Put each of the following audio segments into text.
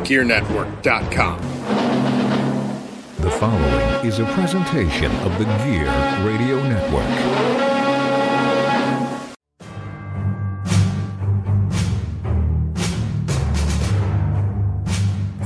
GearNetwork.com. The following is a presentation of the Gear Radio Network.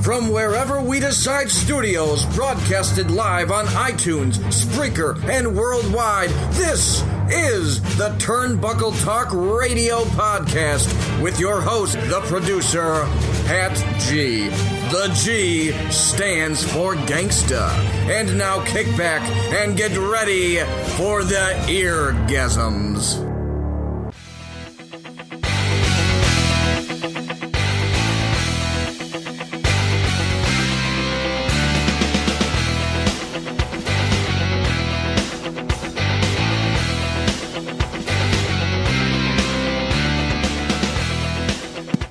From Wherever We Decide Studios, broadcasted live on iTunes, Spreaker, and worldwide, this is the Turnbuckle Talk Radio Podcast with your host, the producer, Pat G. The G stands for Gangsta. And now kick back and get ready for the eargasms.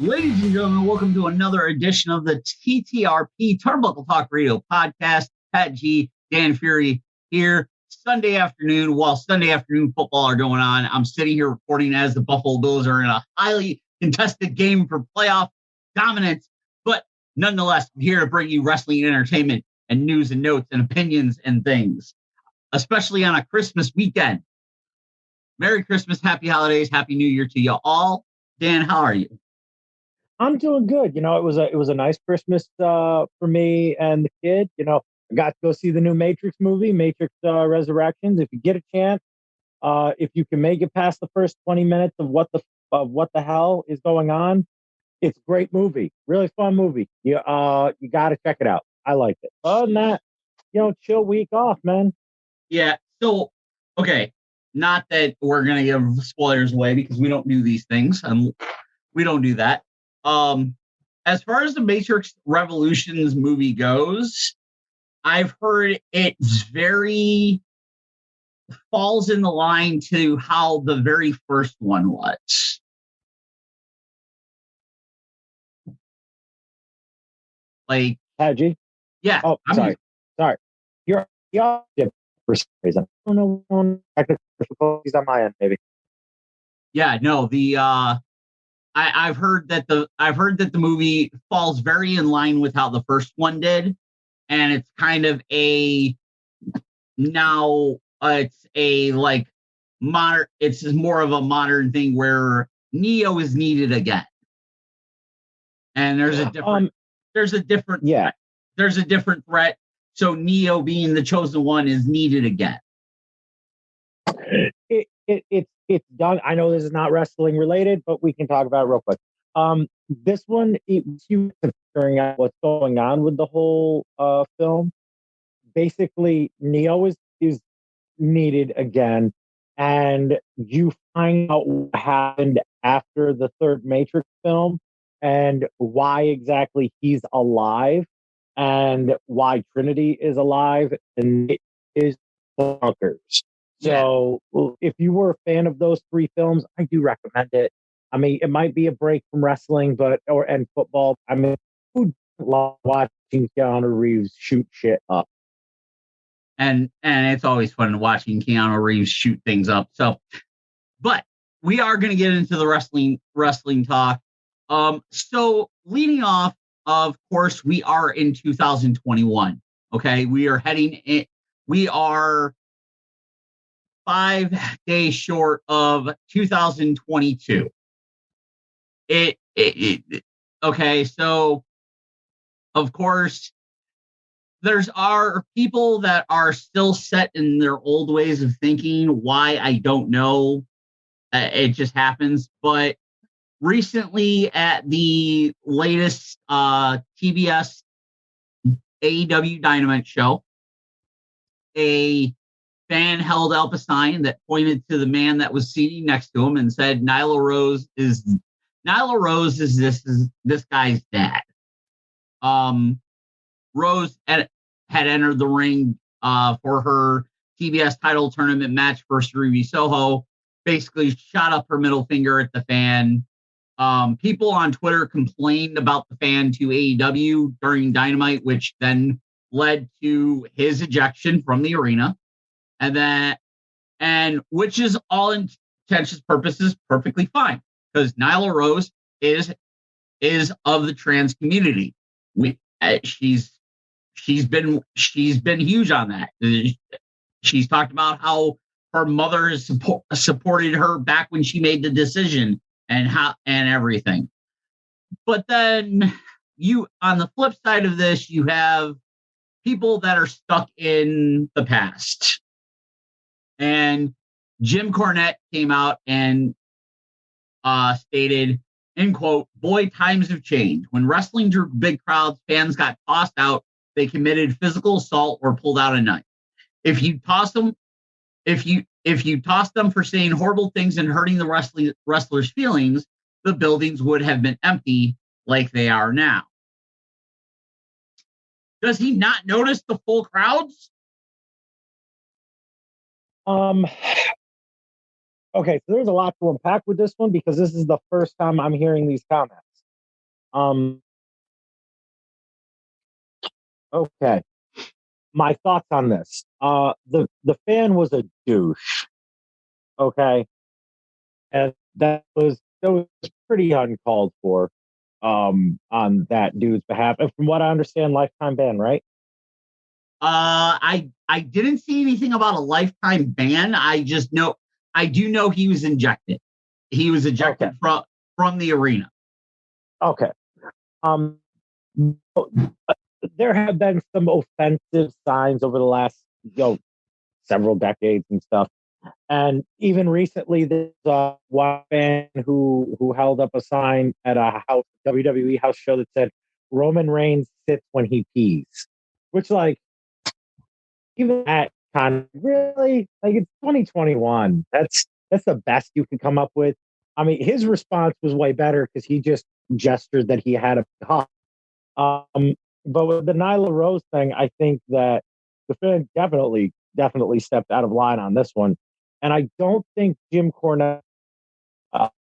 Ladies and gentlemen, welcome to another edition of the TTRP Turnbuckle Talk Radio Podcast. Pat G, Dan Fury here. Sunday afternoon, while Sunday afternoon football are going on, I'm sitting here reporting as the Buffalo Bills are in a highly contested game for playoff dominance. But nonetheless, I'm here to bring you wrestling entertainment and news and notes and opinions and things, especially on a Christmas weekend. Merry Christmas, happy holidays, happy New Year to you all. Dan, how are you? I'm doing good. You know, it was a nice Christmas for me and the kid. You know, I got to go see the new Matrix movie, Matrix Resurrections. If you get a chance, if you can make it past the first 20 minutes of what the hell is going on, it's a great movie, really fun movie. You got to check it out. I liked it. Other than that, you know, chill week off, man. Yeah. So, okay, not that we're gonna give spoilers away because we don't do these things. We don't do that. As far as the Matrix Revolutions movie goes, I've heard it's very falls in the line to how the very first one was. Like, Haji? Yeah. Oh, sorry. You're for some reason. I don't know. Technical difficulties on my end, maybe. Yeah. No. I've heard that the movie falls very in line with how the first one did, and it's kind of it's more of a modern thing where Neo is needed again, and there's a different threat. So Neo, being the chosen one, is needed again. It's done. I know this is not wrestling related, but we can talk about it real quick. This one, you figuring out what's going on with the whole film. Basically, Neo is needed again, and you find out what happened after the third Matrix film and why exactly he's alive and why Trinity is alive, and it is bonkers. So if you were a fan of those three films, I do recommend it. I mean, it might be a break from wrestling, and football. I mean, who doesn't love watching Keanu Reeves shoot shit up? And it's always fun watching Keanu Reeves shoot things up. So, but we are going to get into the wrestling talk. So leading off, of course, we are in 2021. Okay, we are 5 days short of 2022. Okay, so of course are people that are still set in their old ways of thinking. Why, I don't know. It just happens. But recently at the latest TBS AEW Dynamite show, a fan held up a sign that pointed to the man that was seating next to him and said, Nyla Rose is this guy's dad. Rose had entered the ring for her TBS title tournament match versus Ruby Soho, basically shot up her middle finger at the fan. People on Twitter complained about the fan to AEW during Dynamite, which then led to his ejection from the arena. And which is all intents and purposes perfectly fine, because Nyla Rose is of the trans community. she's been huge on that. She's talked about how her mother has supported her back when she made the decision and everything. But then on the flip side of this, you have people that are stuck in the past. And Jim Cornette came out and stated, end quote, "Boy, times have changed. When wrestling drew big crowds, fans got tossed out. They committed physical assault or pulled out a knife. If you toss them for saying horrible things and hurting the wrestlers' feelings, the buildings would have been empty like they are now." Does he not notice the full crowds? Okay, so there's a lot to unpack with this one because this is the first time I'm hearing these comments. Okay, my thoughts on this. The fan was a douche. Okay, and that was pretty uncalled for on that dude's behalf. And from what I understand, lifetime ban, right? I didn't see anything about a lifetime ban. I do know he was ejected. He was ejected from the arena. Okay. There have been some offensive signs over the last several decades and stuff. And even recently, there's one fan who held up a sign at a WWE house show that said Roman Reigns sits when he pees, which even that kind of really it's 2021. That's the best you can come up with. I mean, his response was way better because he just gestured that he had a cough. But with the Nyla Rose thing, I think that the fan definitely stepped out of line on this one. And I don't think Jim Cornette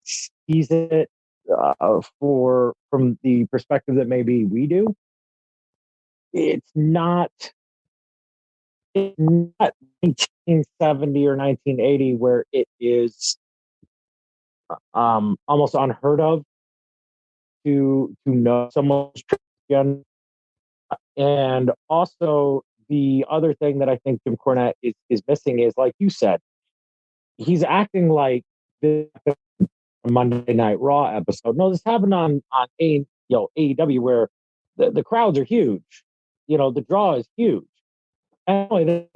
sees it from the perspective that maybe we do. It's not 1970 or 1980 where it is almost unheard of to know someone's transgender. And also the other thing that I think Jim Cornette is missing is, like you said, he's acting like this Monday Night Raw episode. No, this happened on AEW where the crowds are huge. The draw is huge. Anyway,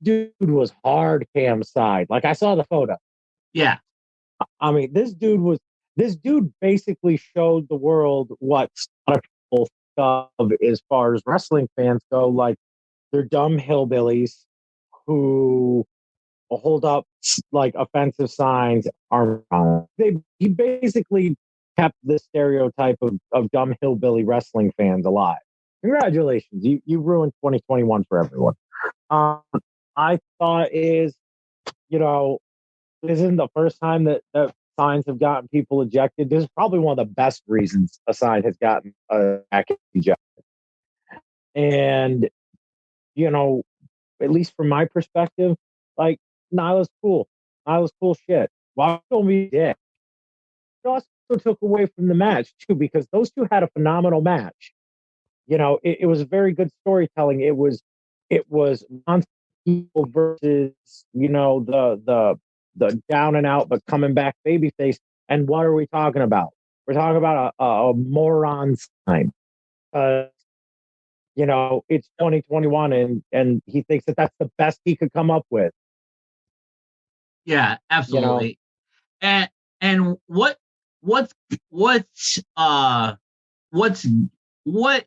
dude was hard cam side. I saw the photo. Yeah. I mean, this dude basically showed the world what a lot of people of as far as wrestling fans go. They're dumb hillbillies who hold up offensive signs. He basically kept the stereotype of dumb hillbilly wrestling fans alive. Congratulations, you ruined 2021 for everyone. I thought this isn't the first time that signs have gotten people ejected. This is probably one of the best reasons a sign has gotten ejected. And at least from my perspective, Nyla's cool. Nyla's cool shit. Why don't we dick? It also took away from the match too, because those two had a phenomenal match. It was very good storytelling. It was people versus the down and out but coming back babyface. And what are we talking about? We're talking about a moron sign. It's 2021 and he thinks that that's the best he could come up with. Yeah, absolutely. And what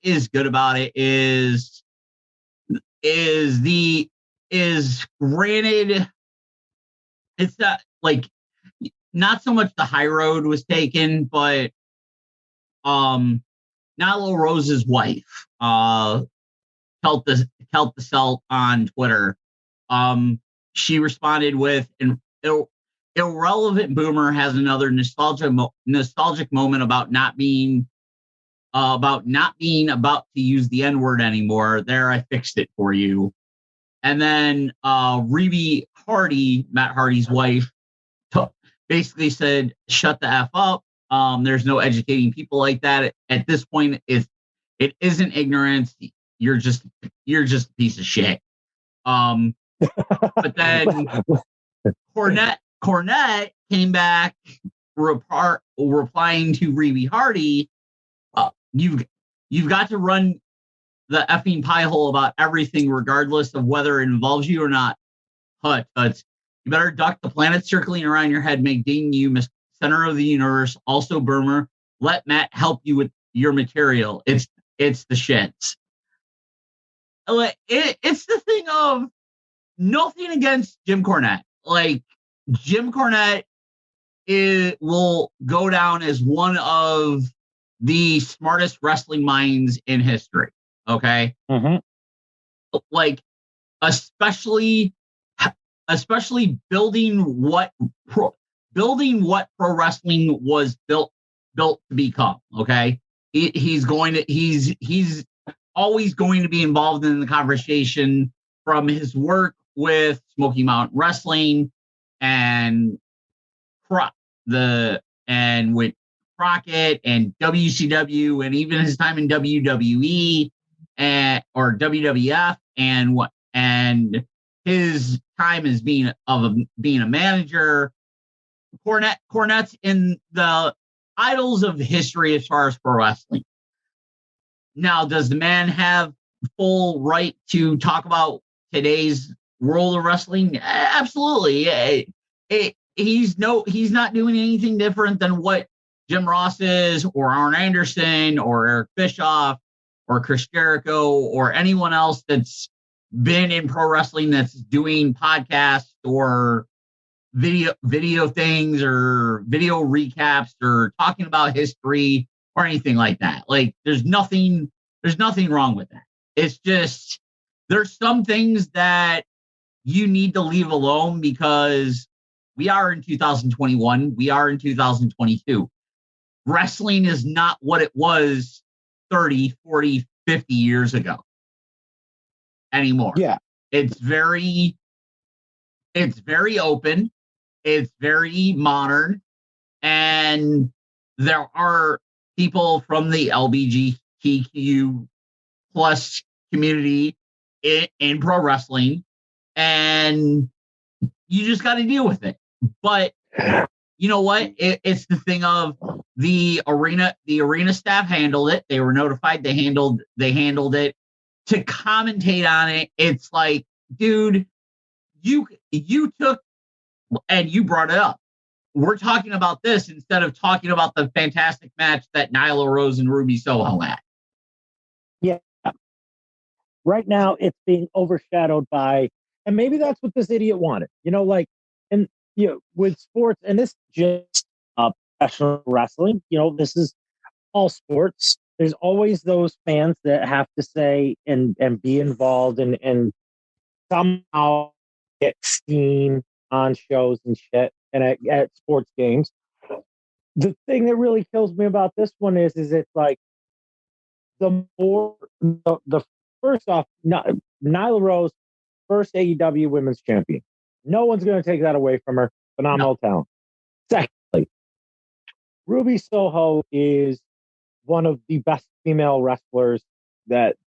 is good about it is granted, it's not so much the high road was taken, but Nyla Rose's wife felt the celt on Twitter. She responded with, an irrelevant boomer has another nostalgic moment about not being about to use the N-word anymore. There, I fixed it for you. And then Rebe Hardy, Matt Hardy's wife, basically said, "Shut the F up. There's no educating people like that. At this point, it's It isn't ignorance. You're just a piece of shit. But then Cornette came back replying to Reby Hardy. You've got to run the effing pie hole about everything, regardless of whether it involves you or not. But you better duck the planet circling around your head, make ding you center of the universe. Also, Burmer, let Matt help you with your material. It's the shits. It's the thing of nothing against Jim Cornette. Like, Jim Cornette will go down as one of the smartest wrestling minds in history. Okay. Mm-hmm. Like, especially building what pro wrestling was built to become. Okay. He's always going to be involved in the conversation from his work with Smoky Mountain Wrestling and with Crockett and WCW, and even his time in WWE or WWF, and his time as being a manager. Cornette's in the idols of history as far as pro wrestling. Now, does the man have full right to talk about today's world of wrestling? Absolutely. He's not doing anything different than what Jim Ross is, or Arn Anderson, or Eric Bischoff, or Chris Jericho, or anyone else that's been in pro wrestling that's doing podcasts or video things or video recaps or talking about history or anything like that. Like, there's nothing wrong with that. It's just, there's some things that you need to leave alone, because we are in 2021. We are in 2022. Wrestling is not what it was 30, 40, 50 years ago anymore. Yeah. It's very open. It's very modern. And there are people from the LGBTQ plus community in pro wrestling, and you just got to deal with it. But you know what? It's the thing of the arena staff handled it. They were notified. They handled it. To commentate on it, it's like, dude, you took and you brought it up. We're talking about this instead of talking about the fantastic match that Nyla Rose and Ruby Soho had. Yeah. Right now, it's being overshadowed by, and maybe that's what this idiot wanted. And with sports, and this is just professional wrestling. This is all sports. There's always those fans that have to say and be involved and somehow get seen on shows and shit and at sports games. The thing that really kills me about this one is it's like the first off, Nyla Rose, first AEW Women's Champion. No one's going to take that away from her. Phenomenal talent. Secondly, Ruby Soho is one of the best female wrestlers that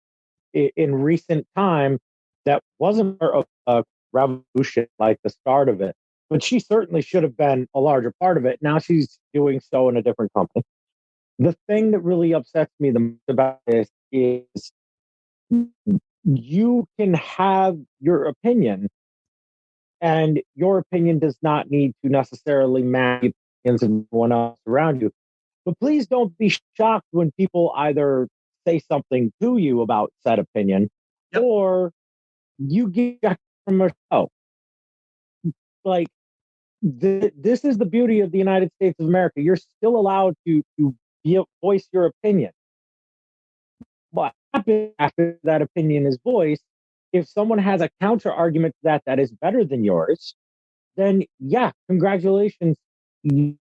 in recent time that wasn't part of a revolution like the start of it, but she certainly should have been a larger part of it. Now she's doing so in a different company. The thing that really upsets me the most about this is you can have your opinion, and your opinion does not need to necessarily match the opinions of everyone else around you. But please don't be shocked when people either say something to you about said opinion, or you get back from a show. Like, this is the beauty of the United States of America. You're still allowed to voice your opinion. What happens after that opinion is voiced, if someone has a counter argument to that is better than yours, then yeah, congratulations. You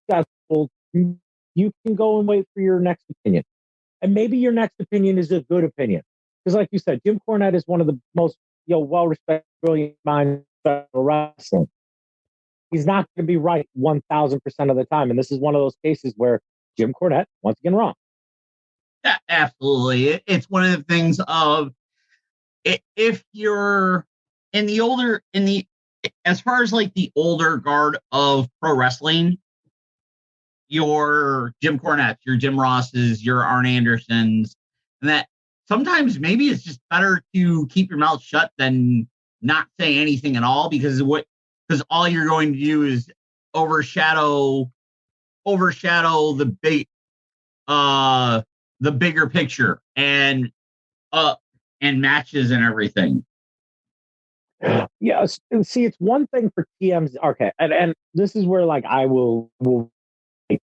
can go and wait for your next opinion. And maybe your next opinion is a good opinion. Because like you said, Jim Cornette is one of the most well-respected, brilliant minds of wrestling. He's not going to be right 1,000% of the time. And this is one of those cases where Jim Cornette, once again, wrong. Yeah, absolutely. It's one of the things of if you're as far as like the older guard of pro wrestling, your Jim Cornettes, your Jim Rosses, your Arn Andersons, and that sometimes maybe it's just better to keep your mouth shut than not say anything at all, because all you're going to do is overshadow the bigger picture and matches and everything. Yeah, see, it's one thing for TMZ. Okay, and this is where like I will like,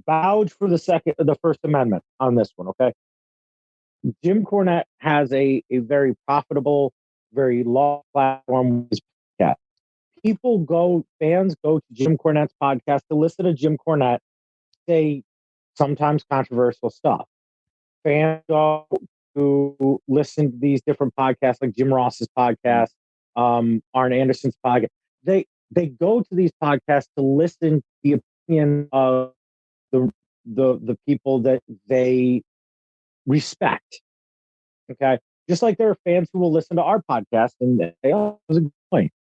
vouch for the First Amendment on this one. Okay, Jim Cornette has a very profitable, very long platform with his podcast. Fans go to Jim Cornette's podcast to listen to Jim Cornette say sometimes controversial stuff. Fans go to listen to these different podcasts, like Jim Ross's podcast, Arn Anderson's podcast. They go to these podcasts to listen to the opinion of the people that they respect. Okay, just like there are fans who will listen to our podcast and say, "Oh, it was a good point."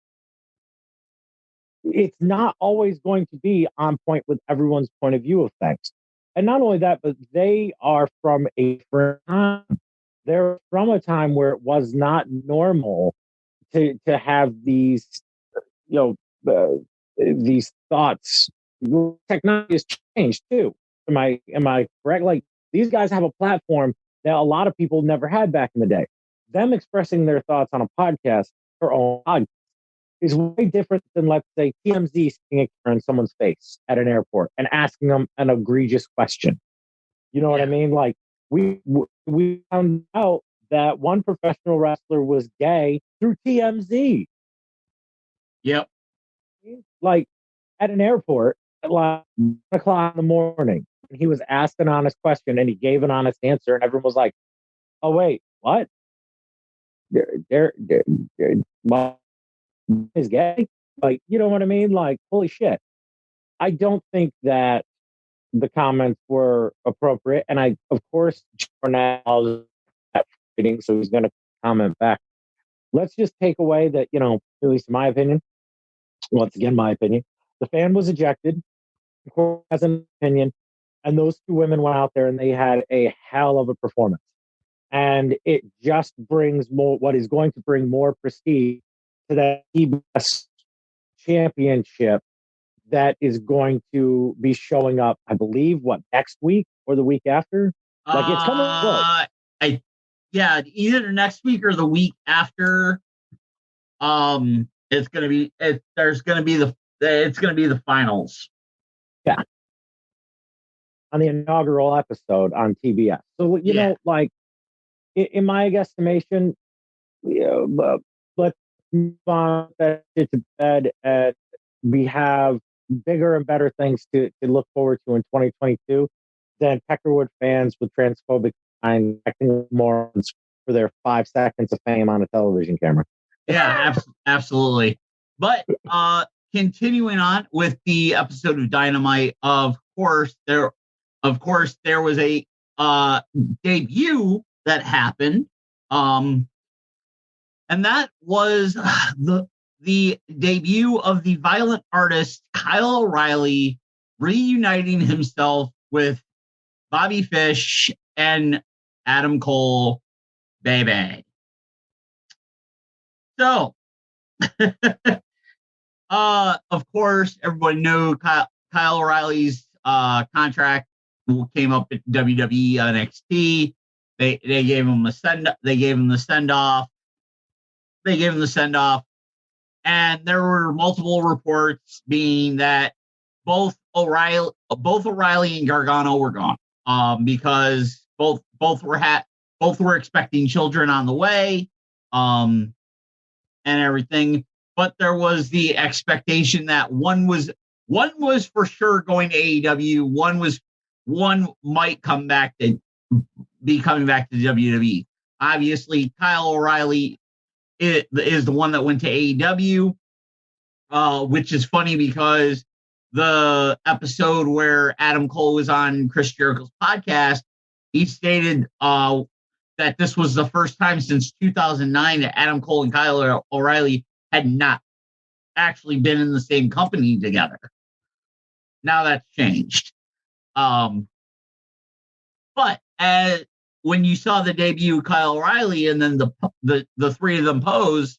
It's not always going to be on point with everyone's point of view of things. And not only that, but they are from a different time. They're from a time where it was not normal to have these, these thoughts. Technology has changed too. Am I correct? Like, these guys have a platform that a lot of people never had back in the day. Them expressing their thoughts on a podcast, their own podcast, is way different than, let's say, TMZ sticking a camera in someone's face at an airport and asking them an egregious question. You know what I mean? Like, we found out that one professional wrestler was gay through TMZ. Yep. Like, at an airport at like 1 o'clock in the morning, and he was asked an honest question and he gave an honest answer, and everyone was like, "Oh wait, what? Well, is gay?" Like, you know what I mean? Like, holy shit. I don't think that the comments were appropriate. And of course, Cornette was at fighting, so he's going to comment back. Let's just take away that, at least in my opinion, once again, my opinion, the fan was ejected. Cornette has an opinion. And those two women went out there and they had a hell of a performance. And it just brings what is going to bring more prestige to that TBS championship that is going to be showing up, I believe, next week or the week after? Like, it's coming close. Either next week or the week after. It's gonna be the finals. Yeah. On the inaugural episode on TBS. So, like, in my estimation, let's move on that to bed, and we have bigger and better things to look forward to in 2022 than Peckerwood fans with transphobic and acting morons for their 5 seconds of fame on a television camera. Yeah, absolutely. But continuing on with the episode of Dynamite, of course there was a debut that happened, and that was the debut of the violent artist Kyle O'Reilly reuniting himself with Bobby Fish and Adam Cole, baby. So, of course, everybody knew Kyle O'Reilly's contract came up at WWE NXT. They gave him the send off. And there were multiple reports being that both O'Reilly and Gargano were gone, because both were expecting children on the way, and everything. But there was the expectation that one was for sure going to AEW. One might come back to WWE. Obviously, Kyle O'Reilly is the one that went to AEW, which is funny because the episode where Adam Cole was on Chris Jericho's podcast, he stated that this was the first time since 2009 that Adam Cole and Kyle O'Reilly had not actually been in the same company together. Now that's changed. But when you saw the debut of Kyle O'Reilly and then the three of them pose,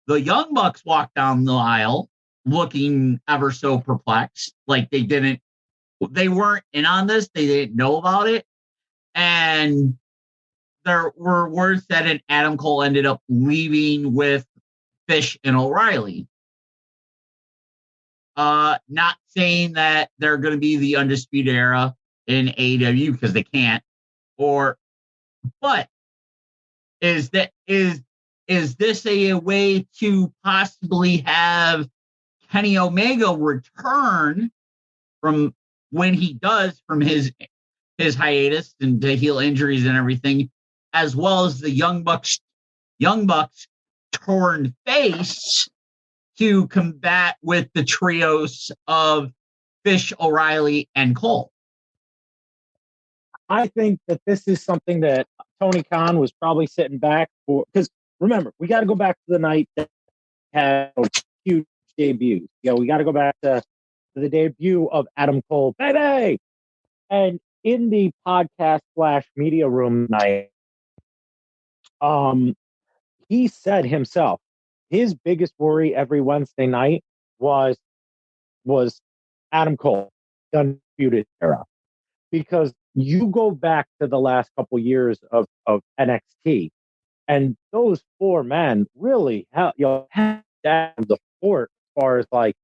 the Young Bucks walked down the aisle looking ever so perplexed, like they weren't in on this, they didn't know about it. And there were words that Adam Cole ended up leaving with Fish and O'Reilly. Not saying that they're going to be the Undisputed Era in AEW because they can't. But is this a way to possibly have Kenny Omega return from when he does from his hiatus and to heal injuries and everything, as well as the Young Bucks torn face to combat with the trios of Fish, O'Reilly, and Cole? I think that this is something that Tony Khan was probably sitting back for, because remember, we got to go back to the night that had huge debuts. We got to go back to the debut of Adam Cole, baby. And in the podcast / media room night, he said himself, his biggest worry every Wednesday night was Adam Cole, the Undisputed Era. Because you go back to the last couple years of NXT, and those four men really had the fort as far as like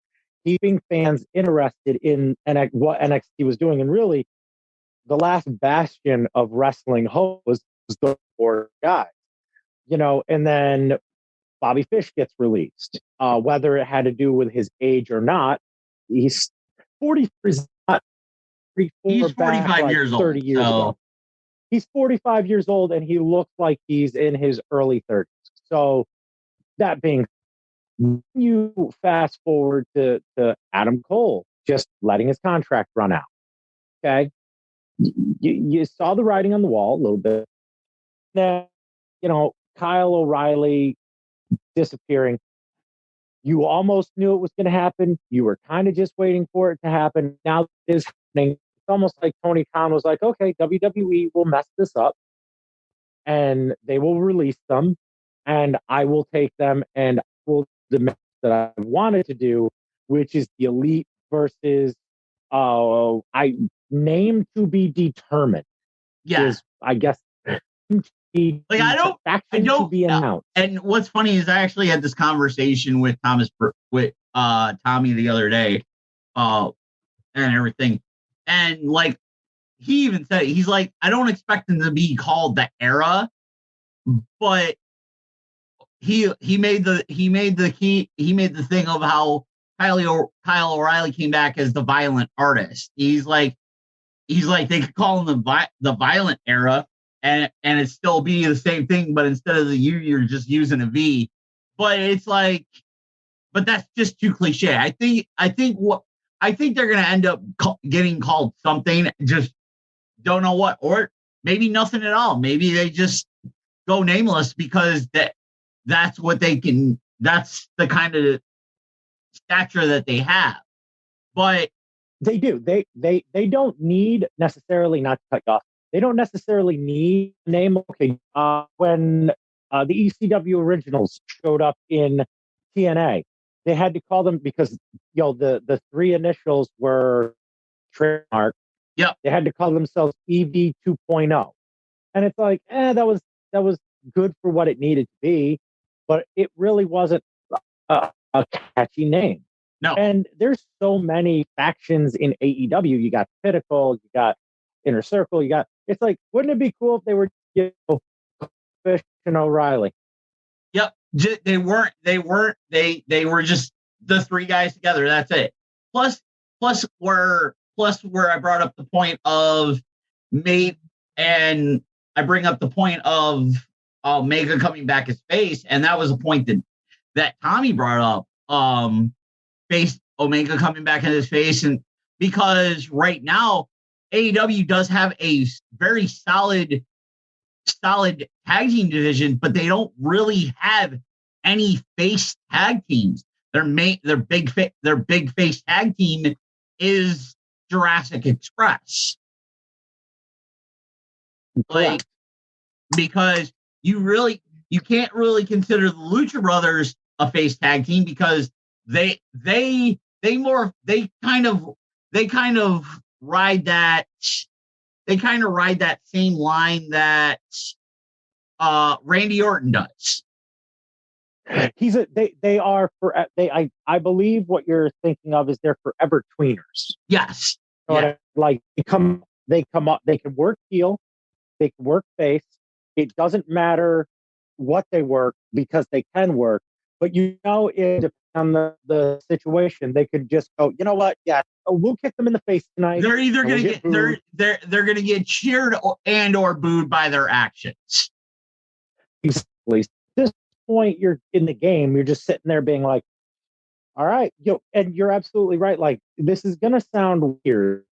keeping fans interested in what NXT was doing. And really, the last bastion of wrestling hope was the four guys, and then Bobby Fish gets released. Whether it had to do with his age or not, he's 43. He's 45 years old. 30 years ago. He's 45 years old, and he looks like he's in his early 30s. So that being, you fast forward to Adam Cole just letting his contract run out. Okay, you saw the writing on the wall a little bit. Then, Kyle O'Reilly disappearing. You almost knew it was going to happen. You were kind of just waiting for it to happen. Now it is happening. It's almost like Tony Khan was like, okay, WWE will mess this up and they will release them and I will take them and will the match that I wanted to do, which is the Elite versus I name to be determined. Yeah. Is, I guess, I don't to be announced. And what's funny is I actually had this conversation with Tommy the other day, and everything. And like he even said, he's like, I don't expect them to be called the Era, but he made the thing of how Kyle O'Reilly came back as the Violent Artist. He's like they could call him the Violent Era, and it still be the same thing, but instead of the U, you're just using a V. But it's like, but that's just too cliche. I think they're going to end up getting called something, just don't know what, or maybe nothing at all. Maybe they just go nameless because that's what they can, that's the kind of stature that they have. But they do. They don't need necessarily, not to cut you off, they don't necessarily need a name. Okay, when the ECW originals showed up in TNA, they had to call them because the three initials were trademark. Yeah, they had to call themselves EV 2.0, and it's like, that was good for what it needed to be, but it really wasn't a catchy name. No, and there's so many factions in AEW. You got Pinnacle, you got Inner Circle, you got. It's like, wouldn't it be cool if they were Fish and O'Reilly? Yep. They weren't. They were just the three guys together. That's it. Plus where I brought up the point of and I bring up the point of Omega coming back as face, and that was a point that Tommy brought up. Face Omega coming back in his face, and because right now AEW does have a very solid tag team division, but they don't really have any face tag teams. Their big face tag team is Jurassic Express. Like, because you can't really consider the Lucha Brothers a face tag team because they kind of ride that same line that Randy Orton does. I believe what you're thinking of is they're forever tweeners. Yes. Yeah. Like they come up, they can work heel, they can work face. It doesn't matter what they work because they can work. But it depends on the situation. They could just go, you know what? Yeah, we'll kick them in the face tonight. They're either going to get they're going to get cheered or booed by their actions. Exactly. At this point, you're in the game. You're just sitting there being like, all right, and you're absolutely right. Like, this is going to sound weird.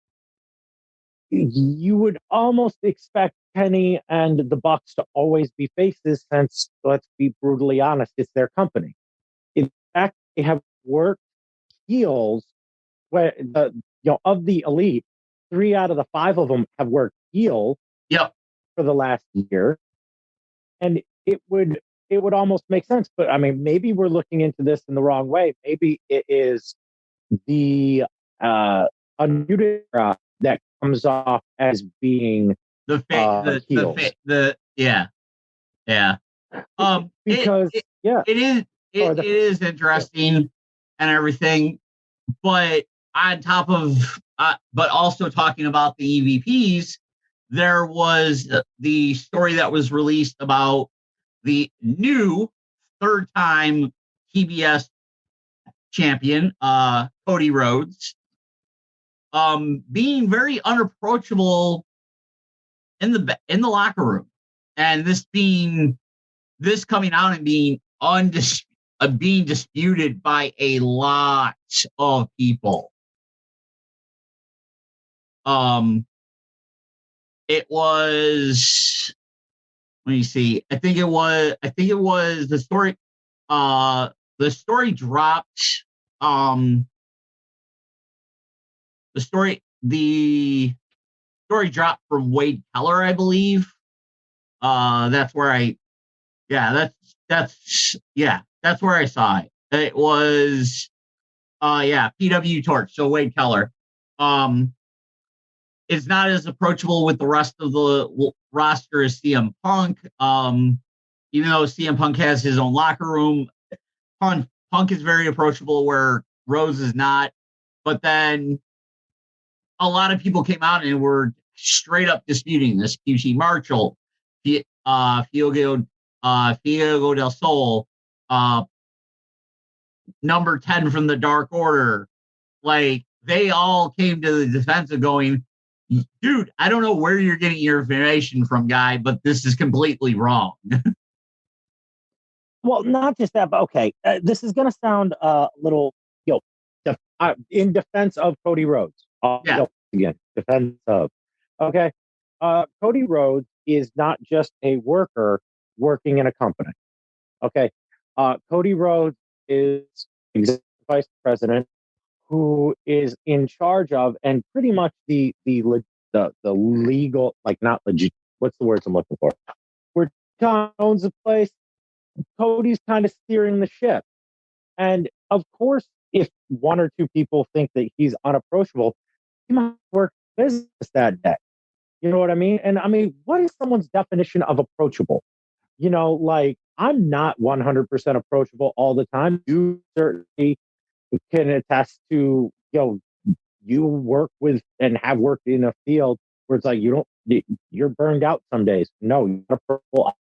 You would almost expect Kenny and the Bucks to always be faces, since, let's be brutally honest, it's their company. In fact, they have worked heels where of the Elite, 3 out of the 5 of them have worked heel. Yep. For the last year, and it would almost make sense. But I mean, maybe we're looking into this in the wrong way. Maybe it is the Undisputed Era that comes off as being heels. Yeah. Because it is interesting and everything, but on top of but also talking about the EVPs, there was the story that was released about the new 3rd-time TBS champion, Cody Rhodes, being very unapproachable in the locker room, and this coming out and being disputed by a lot of people. It was, let me see. I think it was the story. The story dropped. The story dropped from Wade Keller, I believe. That's where I saw it. It was PW Torch. So Wade Keller is not as approachable with the rest of the roster as CM Punk. Even though CM Punk has his own locker room, Punk is very approachable where Rose is not. But then a lot of people came out and were straight up disputing this. QT Marshall, Fuego del Sol, number 10 from the Dark Order. Like, they all came to the defense of going, dude, I don't know where you're getting your information from, guy, but this is completely wrong. Well, not just that, but okay, this is going to sound a little, in defense of Cody Rhodes. Again, defense of. Okay, Cody Rhodes is not just a worker working in a company. Okay, Cody Rhodes is executive vice president, who is in charge of and pretty much the legal, like, not legit. What's the words I'm looking for? Where Tom owns the place, Cody's kind of steering the ship. And of course, if 1 or 2 people think that he's unapproachable, he might work business that day. You know what I mean? And I mean, what is someone's definition of approachable? Like, I'm not 100% approachable all the time. You certainly can attest to, you work with and have worked in a field where it's like you're burned out some days. No, you're not approachable.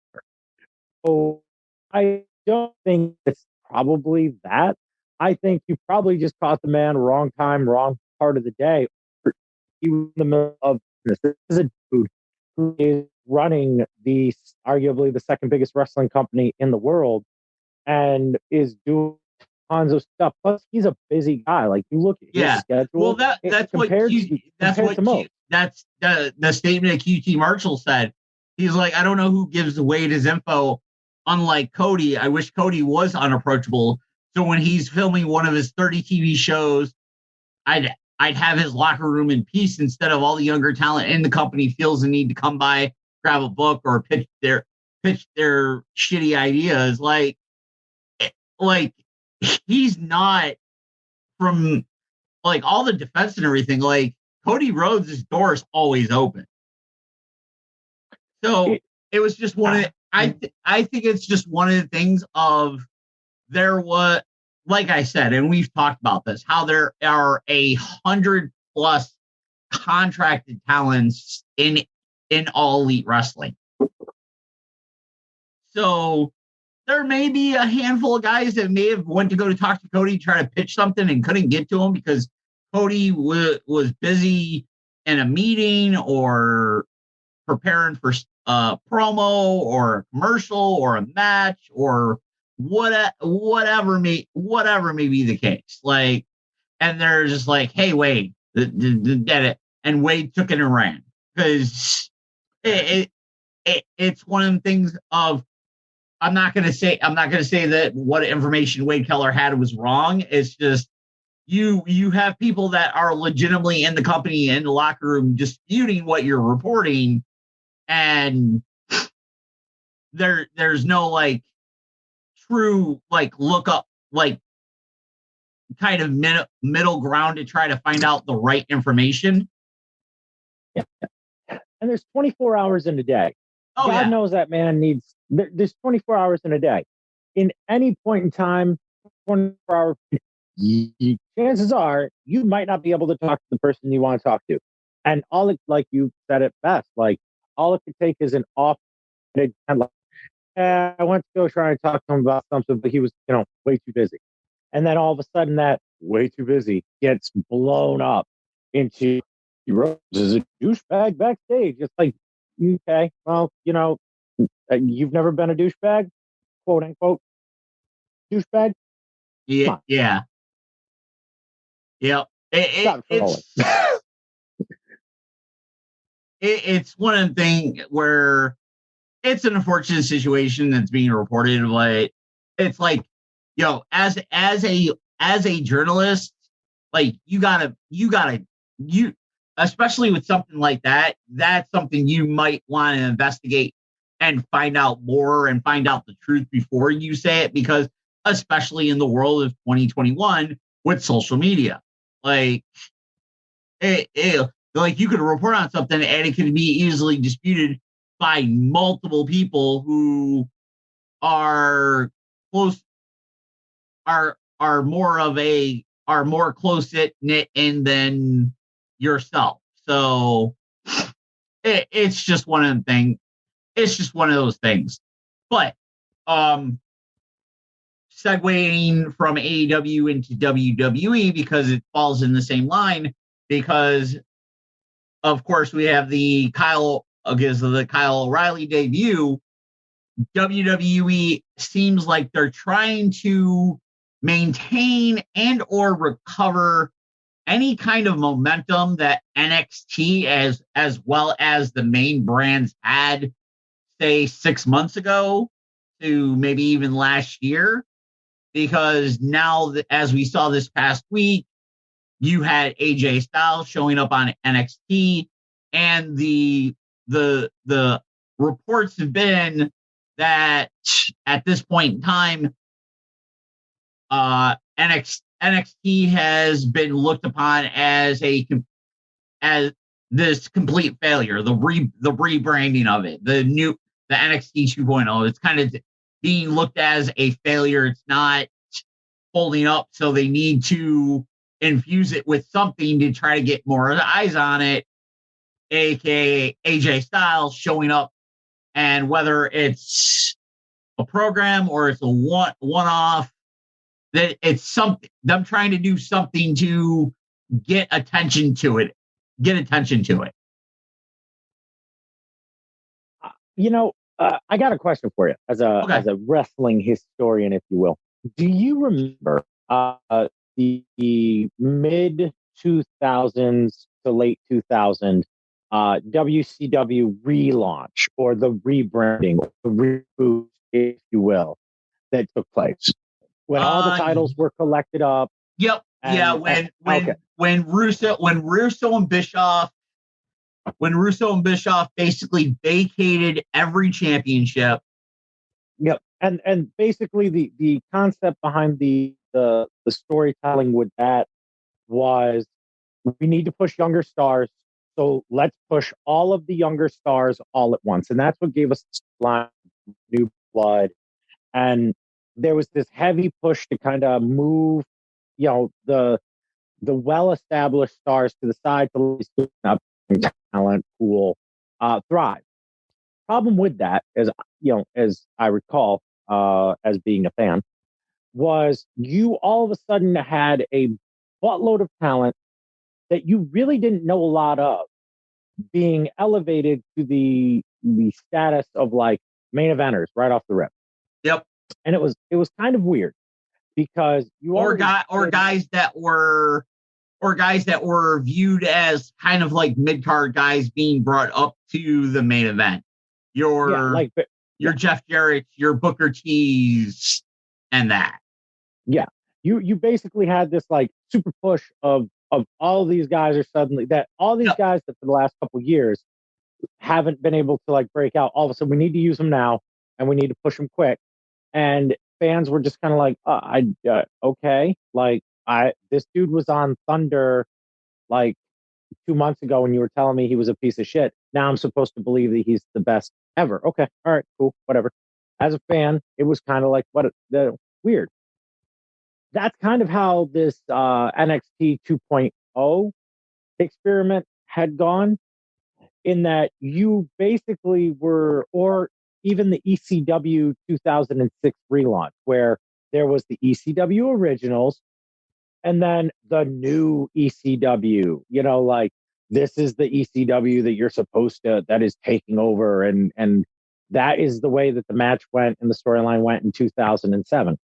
So I don't think it's probably that. I think you probably just caught the man wrong time, wrong part of the day. He was in the middle of this. This is a dude who is running arguably the 2nd biggest wrestling company in the world and is doing tons of stuff. Plus, he's a busy guy. Like, you look at his schedule. Well, that's that's the statement that QT Marshall said. He's like, I don't know who gives Wade his info. Unlike Cody, I wish Cody was unapproachable. So when he's filming one of his 30 TV shows, I'd have his locker room in peace instead of all the younger talent in the company feels the need to come by, grab a book, or pitch their shitty ideas. Like he's not from like all the defense and everything. Like Cody Rhodes' door is always open. So it was just one of I think it's just one of the things of there was, like I said, and we've talked about this, how there are 100+ contracted talents in All Elite Wrestling. So there may be a handful of guys that may have went to go to talk to Cody, try to pitch something and couldn't get to him because Cody was busy in a meeting or preparing for a promo or a commercial or a match or whatever may be the case. Like, and they're just like, hey, Wade, get it. And Wade took it and ran because it's one of the things of, I'm not going to say that what information Wade Keller had was wrong. It's just you have people that are legitimately in the company in the locker room disputing what you're reporting, and there's no like true like look up like kind of middle ground to try to find out the right information. Yeah. And there's 24 hours in a day. Oh, God yeah. knows that man needs, there's 24 hours in a day. In any point in time, 24 hours, chances are you might not be able to talk to the person you want to talk to. And all it, like you said it best, like all it could take is an off. And like, I went to go try and talk to him about something, but he was, way too busy. And then all of a sudden that way too busy gets blown up into Rose is a douchebag backstage. It's like, okay, well, you've never been a douchebag, quote unquote, douchebag. Yeah. It's one of the things where it's an unfortunate situation that's being reported, but it's like, as a journalist, like you gotta, especially with something like that, that's something you might want to investigate and find out more and find out the truth before you say it, because especially in the world of 2021 with social media, like like you could report on something and it can be easily disputed by multiple people who are close, are more close knit in than yourself. So it's just one of the things. It's just one of those things. But segueing from AEW into WWE, because it falls in the same line, because of course we have the Kyle O'Reilly debut. WWE seems like they're trying to maintain and or recover any kind of momentum that NXT as well as the main brands had, say 6 months ago to maybe even last year, because now as we saw this past week, you had AJ Styles showing up on NXT, and the reports have been that at this point in time, NXT has been looked upon as this complete failure. The rebranding of it, the NXT 2.0, it's kind of being looked as a failure. It's not holding up, so they need to infuse it with something to try to get more eyes on it, aka AJ Styles showing up, and whether it's a program or it's a one-off, that it's something, them trying to do something to get attention to it. I got a question for you as a wrestling historian, if you will. Do you remember the mid 2000s to late 2000s WCW relaunch or the rebranding, or the reboot, if you will, that took place when all the titles were collected up. Yep. Yeah. When Russo and Bischoff basically vacated every championship. Yep. And basically the concept behind the storytelling with that was we need to push younger stars. So let's push all of the younger stars all at once. And that's what gave us line new blood. And there was this heavy push to kind of move, the well-established stars to the side to up talent pool thrive. Problem with that, as I recall, as being a fan, was you all of a sudden had a buttload of talent that you really didn't know a lot of being elevated to the status of like main eventers right off the rip. Yep. And it was kind of weird because guys that were viewed as kind of like mid-card guys being brought up to the main event. Your Jeff Jarrett, your Booker T's, and that. Yeah. You basically had this like super push of all these guys are suddenly that all these guys that for the last couple of years haven't been able to like break out. All of a sudden we need to use them now and we need to push them quick. And fans were just kind of like, okay. Like this dude was on Thunder like 2 months ago when you were telling me he was a piece of shit. Now I'm supposed to believe that he's the best ever. Okay. All right, cool. Whatever. As a fan, it was kind of like weird. That's kind of how this NXT 2.0 experiment had gone, in that you basically were, or even the ECW 2006 relaunch, where there was the ECW originals and then the new ECW, like this is the ECW that you're that is taking over. And that is the way that the match went and the storyline went in 2007.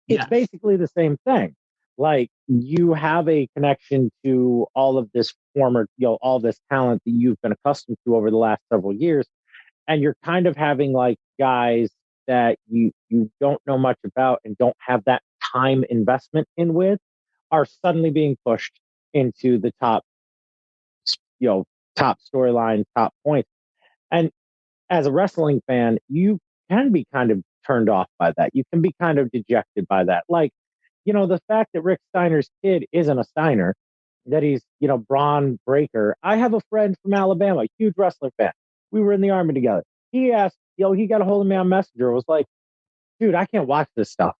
It's basically the same thing. Like you have a connection to all of this former, all this talent that you've been accustomed to over the last several years. And you're kind of having like guys that you don't know much about and don't have that time investment in with are suddenly being pushed into the top storyline, top points. And as a wrestling fan, you can be kind of turned off by that. You can be kind of dejected by that. Like, the fact that Rick Steiner's kid isn't a Steiner, that he's, Braun Breaker. I have a friend from Alabama, huge wrestling fan. We were in the Army together. He asked, he got a hold of me on Messenger. It was like, dude, I can't watch this stuff.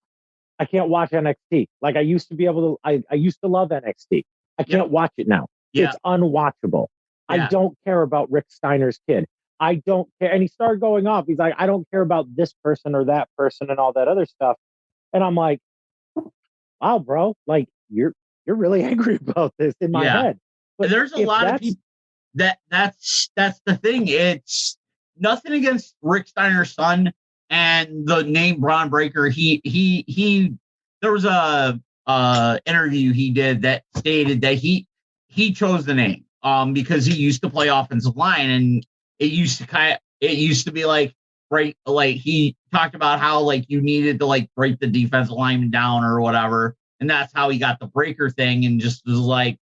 I can't watch NXT. Like I used to be able to, I used to love NXT. I can't watch it now. Yeah. It's unwatchable. Yeah. I don't care about Rick Steiner's kid. I don't care. And he started going off. He's like, I don't care about this person or that person and all that other stuff. And I'm like, wow, bro, like you're really angry about this in my head. But there's a lot of people that's the thing. It's nothing against Rick Steiner's son and the name Braun Breaker. He there was a interview he did that stated that he chose the name because he used to play offensive line, and it used to be like, right, like he talked about how like you needed to like break the defensive lineman down or whatever, and that's how he got the breaker thing, and just was like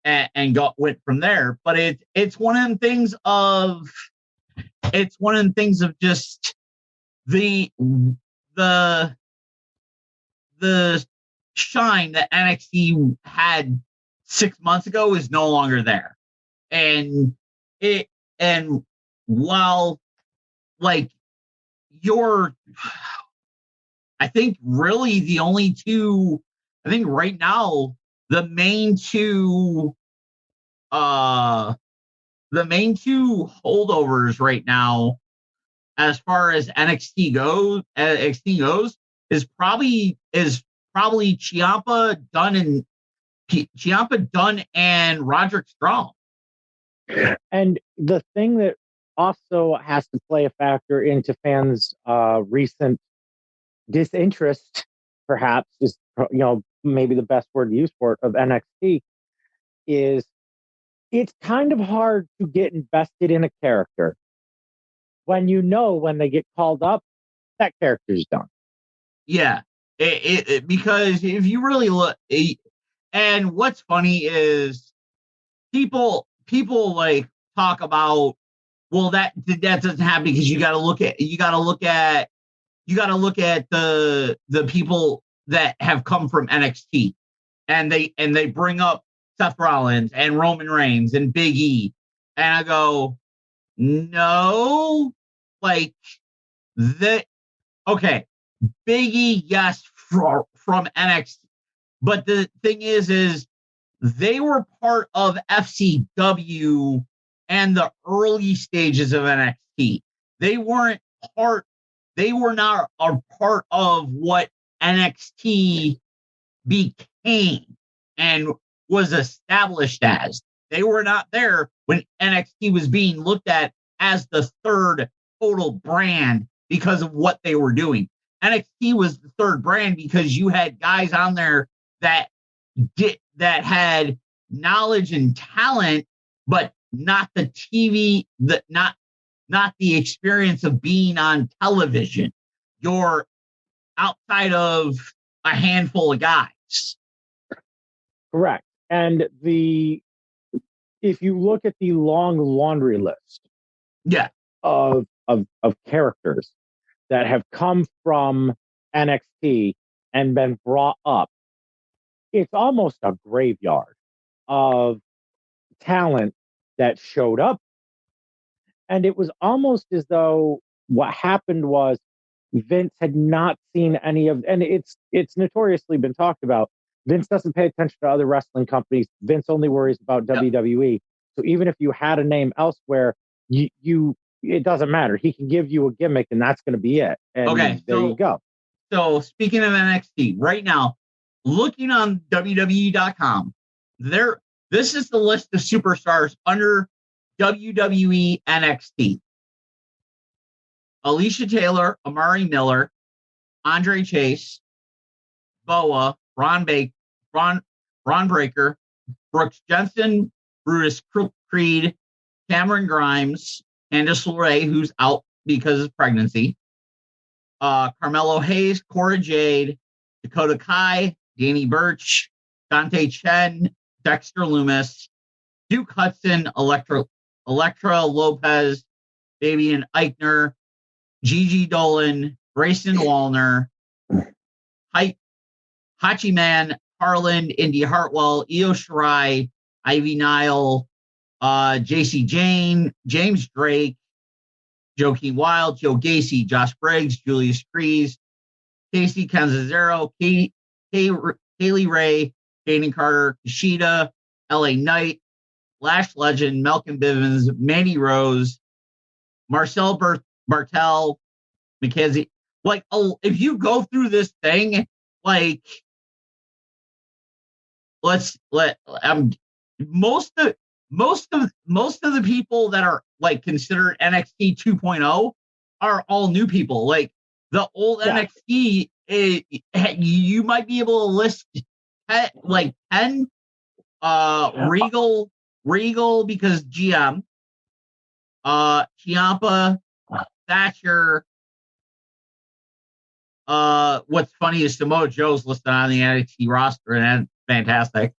and went from there. But it's one of the things of just the shine that NXT had 6 months ago is no longer there. And while like I think really the only two, I think right now, the main two holdovers right now, as far as NXT goes, is probably Ciampa, Dunn, and Roderick Strong. And the thing that also has to play a factor into fans' recent disinterest, perhaps, is maybe the best word to use for it, of NXT, is it's kind of hard to get invested in a character when when they get called up, that character's done. Yeah, because if you really look, and what's funny is people like talk about, well, that doesn't happen because you got to look at the people that have come from NXT, and they bring up Seth Rollins and Roman Reigns and Big E, and I go, no, like that. Okay, Big E, yes, from NXT, but the thing is they were part of FCW and the early stages of NXT. They were not a part of what NXT became and was established as. They were not there when NXT was being looked at as the third total brand because of what they were doing. NXT was the third brand because you had guys on there that had knowledge and talent, but not the TV, not the experience of being on television. You're outside of a handful of guys. Correct. And if you look at the long laundry list, yeah, of characters that have come from NXT and been brought up, it's almost a graveyard of talent that showed up. And it was almost as though what happened was Vince had not seen any of, and it's notoriously been talked about. Vince doesn't pay attention to other wrestling companies. Vince only worries about WWE. So even if you had a name elsewhere, it doesn't matter. He can give you a gimmick, and that's going to be it. And there you go. So speaking of NXT, right now, looking on WWE.com, this is the list of superstars under WWE NXT. Alicia Taylor, Amari Miller, Andre Chase, Boa, Ron Breaker, Brooks Jensen, Brutus Creed, Cameron Grimes, Candice LeRae, who's out because of pregnancy, Carmelo Hayes, Cora Jade, Dakota Kai, Danny Burch, Dante Chen, Dexter Lumis, Duke Hudson, Electra Lopez, Fabian Eichner, Gigi Dolan, Grayson Wallner, Hachiman, Harland, Indy Hartwell, Io Shirai, Ivy Nile, JC Jane, James Drake, Joaquin Wild, Joe Gacy, Josh Briggs, Julius Crees, Casey Canzazero, Kaylee Ray, Jaden Carter, Kushida, LA Knight, Lash Legend, Malcolm Bivens, Mandy Rose, Marcel Bartel, Mackenzie. Like, if you go through this thing, like, most of the people that are like considered NXT 2.0 are all new people. Like the old NXT, you might be able to list 10, Regal because GM, Ciampa, Thatcher. What's funny is Samoa Joe's listed on the NXT roster, and that's fantastic.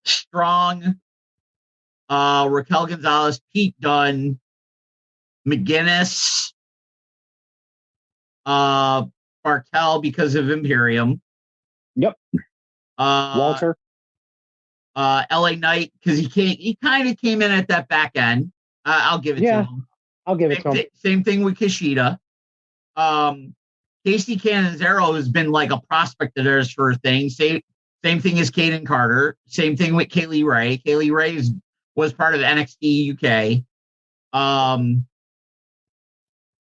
Strong, Raquel Gonzalez, Pete Dunne, McGuinness, Bartel because of Imperium. Yep. Walter. LA Knight because he kind of came in at that back end. I'll give it to him. I'll give it to him. Same thing with Kushida. Casey Canzero has been like a prospect of theirs for a thing. Same thing as Kaden Carter. Same thing with Kaylee Ray. Kaylee Ray was part of NXT UK. Io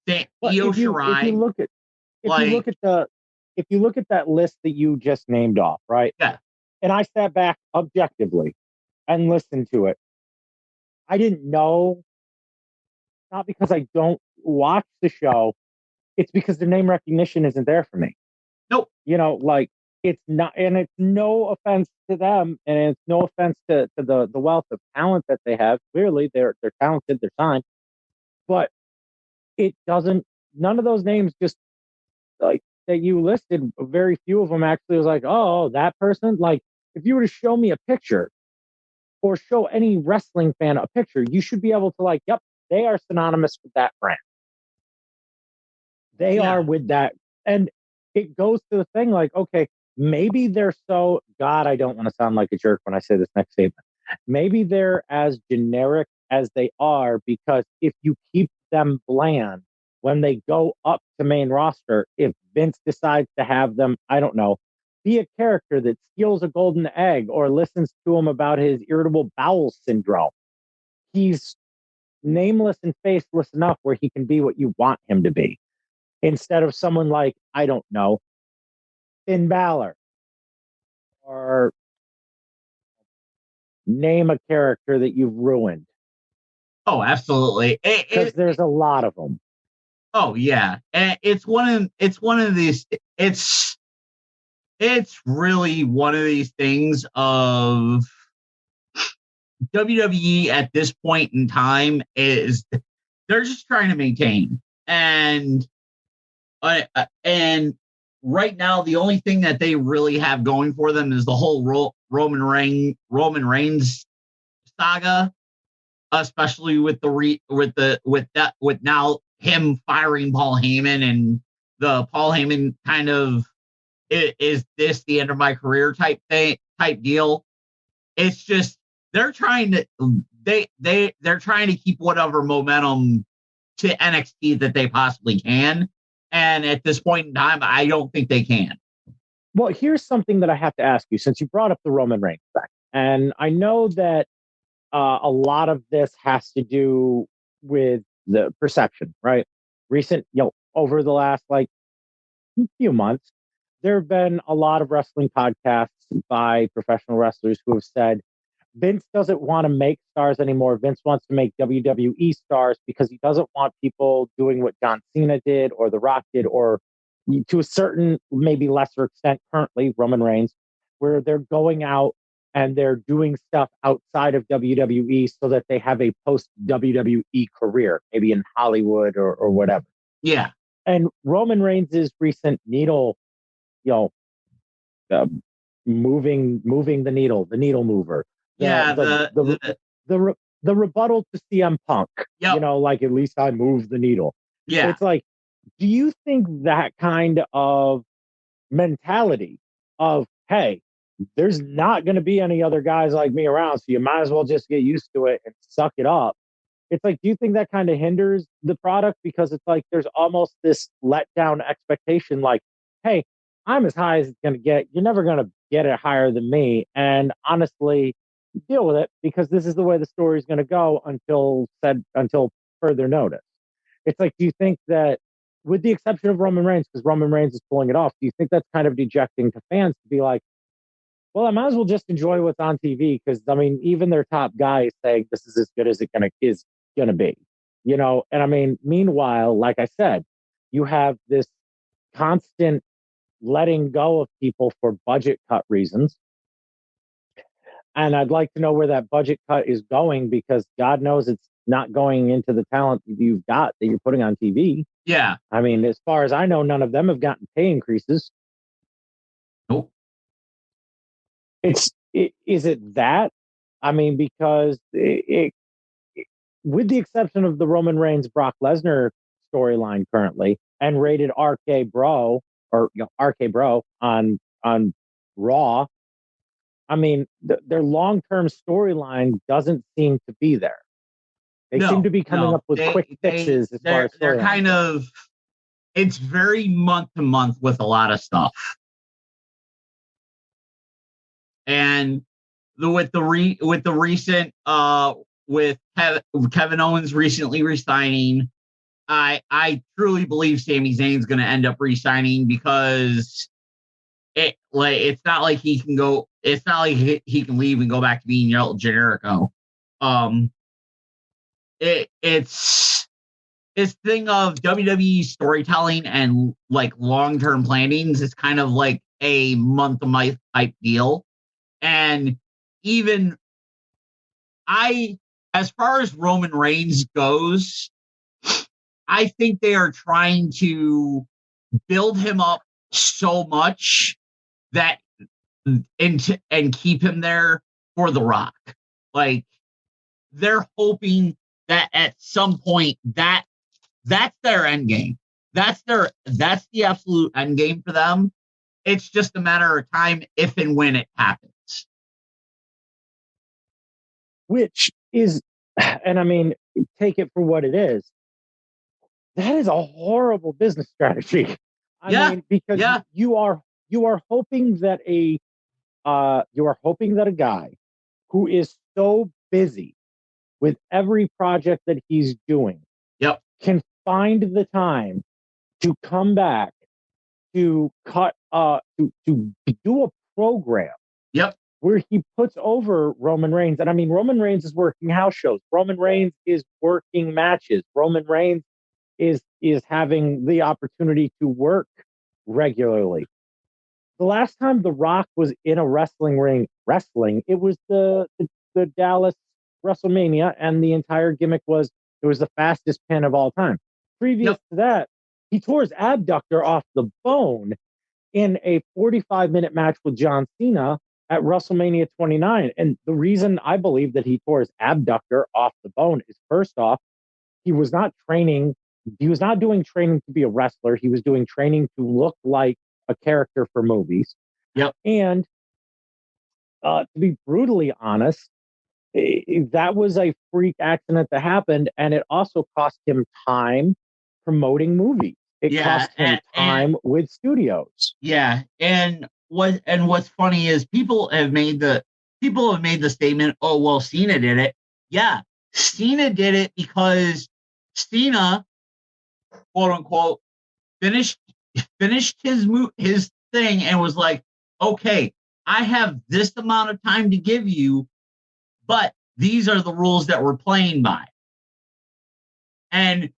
Shirai. If you look at that list that you just named off, right? Yeah. And I sat back objectively and listened to it. I didn't know, not because I don't watch the show, it's because the name recognition isn't there for me. Nope. You know, like it's not, and it's no offense to them, and it's no offense to the wealth of talent that they have. Clearly, they're talented, they're signed, but it doesn't. None of those names just like that you listed. Very few of them actually was like, oh, that person. Like, if you were to show me a picture, or show any wrestling fan a picture, you should be able to like, yep, they are synonymous with that brand. They are with that, and it goes to the thing like, okay, maybe they're so, God, I don't want to sound like a jerk when I say this next statement. Maybe they're as generic as they are because if you keep them bland when they go up to main roster, if Vince decides to have them, I don't know, be a character that steals a golden egg or listens to him about his irritable bowel syndrome, he's nameless and faceless enough where he can be what you want him to be. Instead of someone like, I don't know, Finn Balor, or name a character that you've ruined. Oh, absolutely. Because there's a lot of them. Oh yeah, it's one of these. It's really one of these things of WWE at this point in time is they're just trying to maintain, and right now the only thing that they really have going for them is the whole Roman Reigns saga, especially with now him firing Paul Heyman and the Paul Heyman kind of is this the end of my career type deal. It's just they're trying to keep whatever momentum to NXT that they possibly can, and at this point in time, I don't think they can. Well, here's something that I have to ask you since you brought up the Roman Reigns back, and I know that a lot of this has to do with the perception, right? Over the last few months, there have been a lot of wrestling podcasts by professional wrestlers who have said Vince doesn't want to make stars anymore. Vince wants to make WWE stars because he doesn't want people doing what John Cena did or The Rock did, or to a certain, maybe lesser extent, currently Roman Reigns, where they're going out and they're doing stuff outside of WWE so that they have a post-WWE career, maybe in Hollywood or whatever. Yeah. And Roman Reigns' recent needle, moving the needle mover. The rebuttal to CM Punk. Yep. Like, at least I moved the needle. Yeah. It's like, do you think that kind of mentality of, hey, there's not going to be any other guys like me around, so you might as well just get used to it and suck it up. It's like, do you think that kind of hinders the product? Because it's like there's almost this letdown expectation like, hey, I'm as high as it's going to get. You're never going to get it higher than me. And honestly, deal with it because this is the way the story is going to go until further notice. It's like, do you think that, with the exception of Roman Reigns, because Roman Reigns is pulling it off, do you think that's kind of dejecting to fans to be like, well, I might as well just enjoy what's on TV because, I mean, even their top guy is saying this is as good as it is gonna be, And I mean, meanwhile, like I said, you have this constant letting go of people for budget cut reasons, and I'd like to know where that budget cut is going because God knows it's not going into the talent you've got that you're putting on TV. Yeah, I mean, as far as I know, none of them have gotten pay increases. Nope. Is it that? I mean, because with the exception of the Roman Reigns Brock Lesnar storyline currently, and rated RK Bro on Raw, I mean, their long-term storyline doesn't seem to be there. They seem to be coming up with quick fixes as far as they're kind of. It's very month to month with a lot of stuff. And with the recent with Kevin Owens recently resigning, I truly believe Sami Zayn's going to end up resigning because it's not like he can go. It's not like he can leave and go back to being Generico. It's thing of WWE storytelling and like long-term plannings is kind of like a month-to-month type deal. And even as far as Roman Reigns goes, I think they are trying to build him up so much that and keep him there for The Rock. Like, they're hoping that at some point that's their end game. That's the absolute end game for them. It's just a matter of time if and when it happens. Which is, and I mean, take it for what it is. That is a horrible business strategy. I mean, because you are hoping that a guy who is so busy with every project that he's doing can find the time to come back to cut to do a program where he puts over Roman Reigns. And I mean, Roman Reigns is working house shows. Roman Reigns is working matches. Roman Reigns is having the opportunity to work regularly. The last time The Rock was in a wrestling ring it was the Dallas WrestleMania, and the entire gimmick was it was the fastest pin of all time. Previous to that, he tore his abductor off the bone in a 45-minute match with John Cena at WrestleMania 29. And the reason I believe that he tore his abductor off the bone is, first off, he was not training. He was not doing training to be a wrestler. He was doing training to look like a character for movies. And to be brutally honest, that was a freak accident that happened, and it also cost him time promoting movies. It cost him time with studios. Yeah, and what's funny is people have made the statement, "Oh, well, Cena did it." Yeah, Cena did it because Cena, quote unquote, finished his thing and was like, "Okay, I have this amount of time to give you, but these are the rules that we're playing by." And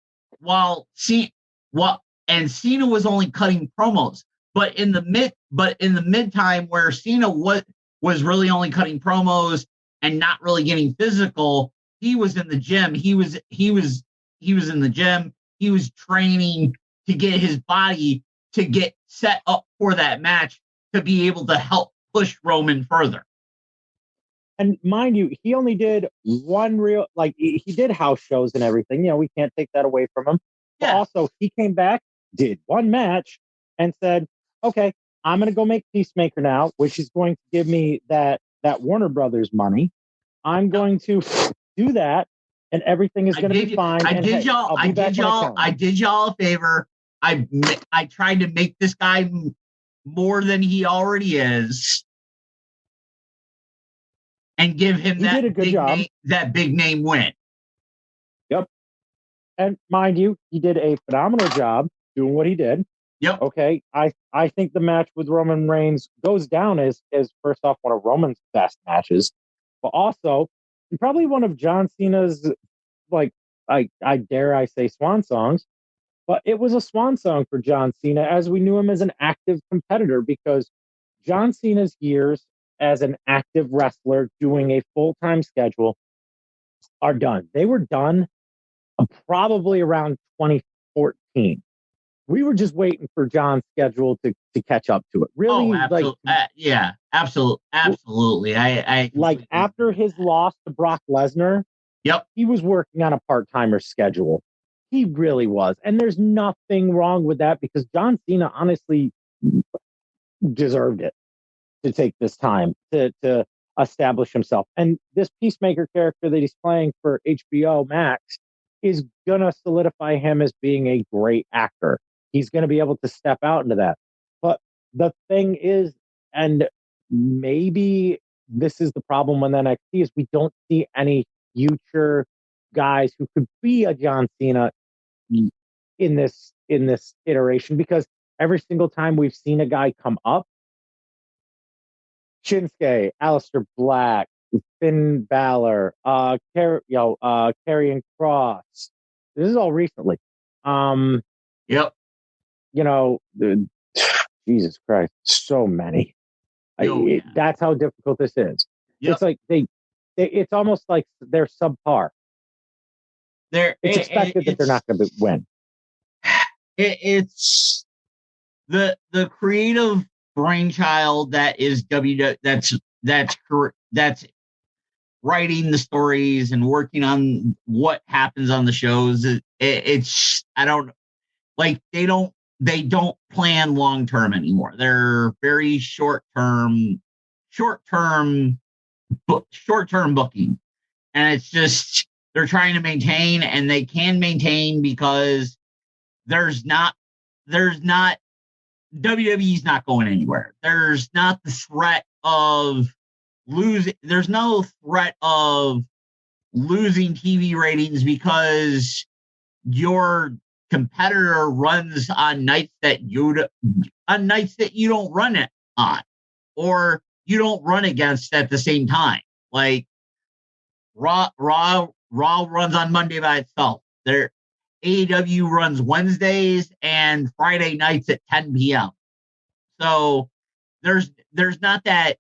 Cena was only cutting promos, but in the mid time where Cena was really only cutting promos and not really getting physical, he was in the gym. He was in the gym. He was training to get his body to get set up for that match to be able to help push Roman further. And mind you, he only did one real, like, he did house shows and everything. You know, we can't take that away from him. But also, he came back, did one match, and said, "Okay, I'm going to go make Peacemaker now, which is going to give me that Warner Brothers money. I'm going to do that, and everything is going to be fine." I did y'all a favor. I tried to make this guy more than he already is, and give him that big name win. Yep. And mind you, he did a phenomenal job doing what he did. Yep. Okay. I think the match with Roman Reigns goes down as first off one of Roman's best matches, but also probably one of John Cena's, like, I dare I say, swan songs. But it was a swan song for John Cena as we knew him as an active competitor, because John Cena's years as an active wrestler doing a full-time schedule are done. They were done probably around 2014. We were just waiting for John's schedule to catch up to it. Really, absolutely. I like after his loss to Brock Lesnar, he was working on a part-timer schedule. He really was. And there's nothing wrong with that, because John Cena honestly deserved it to take this time to establish himself. And this Peacemaker character that he's playing for HBO Max is going to solidify him as being a great actor. He's going to be able to step out into that. But the thing is, and maybe this is the problem with NXT, is we don't see any future guys who could be a John Cena in this iteration, because every single time we've seen a guy come up, Shinsuke, Aleister Black, Finn Balor, Karrion Kross. This is all recently. You know, Jesus Christ, so many. That's how difficult this is. Yep. It's like it's almost like they're subpar. It's expected that they're not going to win. It's the creative brainchild that is that's writing the stories and working on what happens on the shows. It's I don't like they don't plan long term anymore. They're very short term booking, and it's just they're trying to maintain, and they can maintain because there's not WWE's not going anywhere. There's not the threat of losing. There's no threat of losing TV ratings because your competitor runs on nights that you don't run it on, or you don't run against at the same time. Like Raw runs on Monday by itself. AEW runs Wednesdays and Friday nights at 10 p.m. So there's not that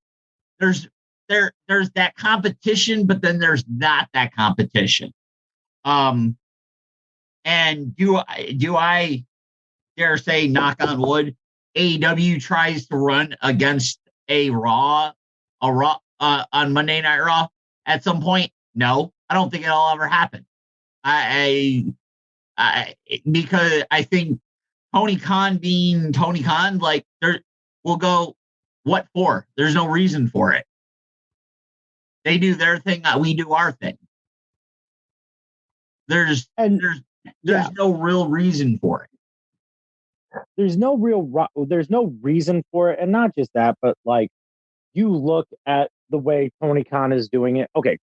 there's that competition, but then there's not that competition. And do I dare say, knock on wood, AEW tries to run against a Raw on Monday Night Raw at some point? No, I don't think it'll ever happen. Because I think Tony Khan being Tony Khan, like we'll go, what for? There's no reason for it. They do their thing, we do our thing. There's no real reason for it. There's no reason for it, and not just that, but like you look at the way Tony Khan is doing it. Okay,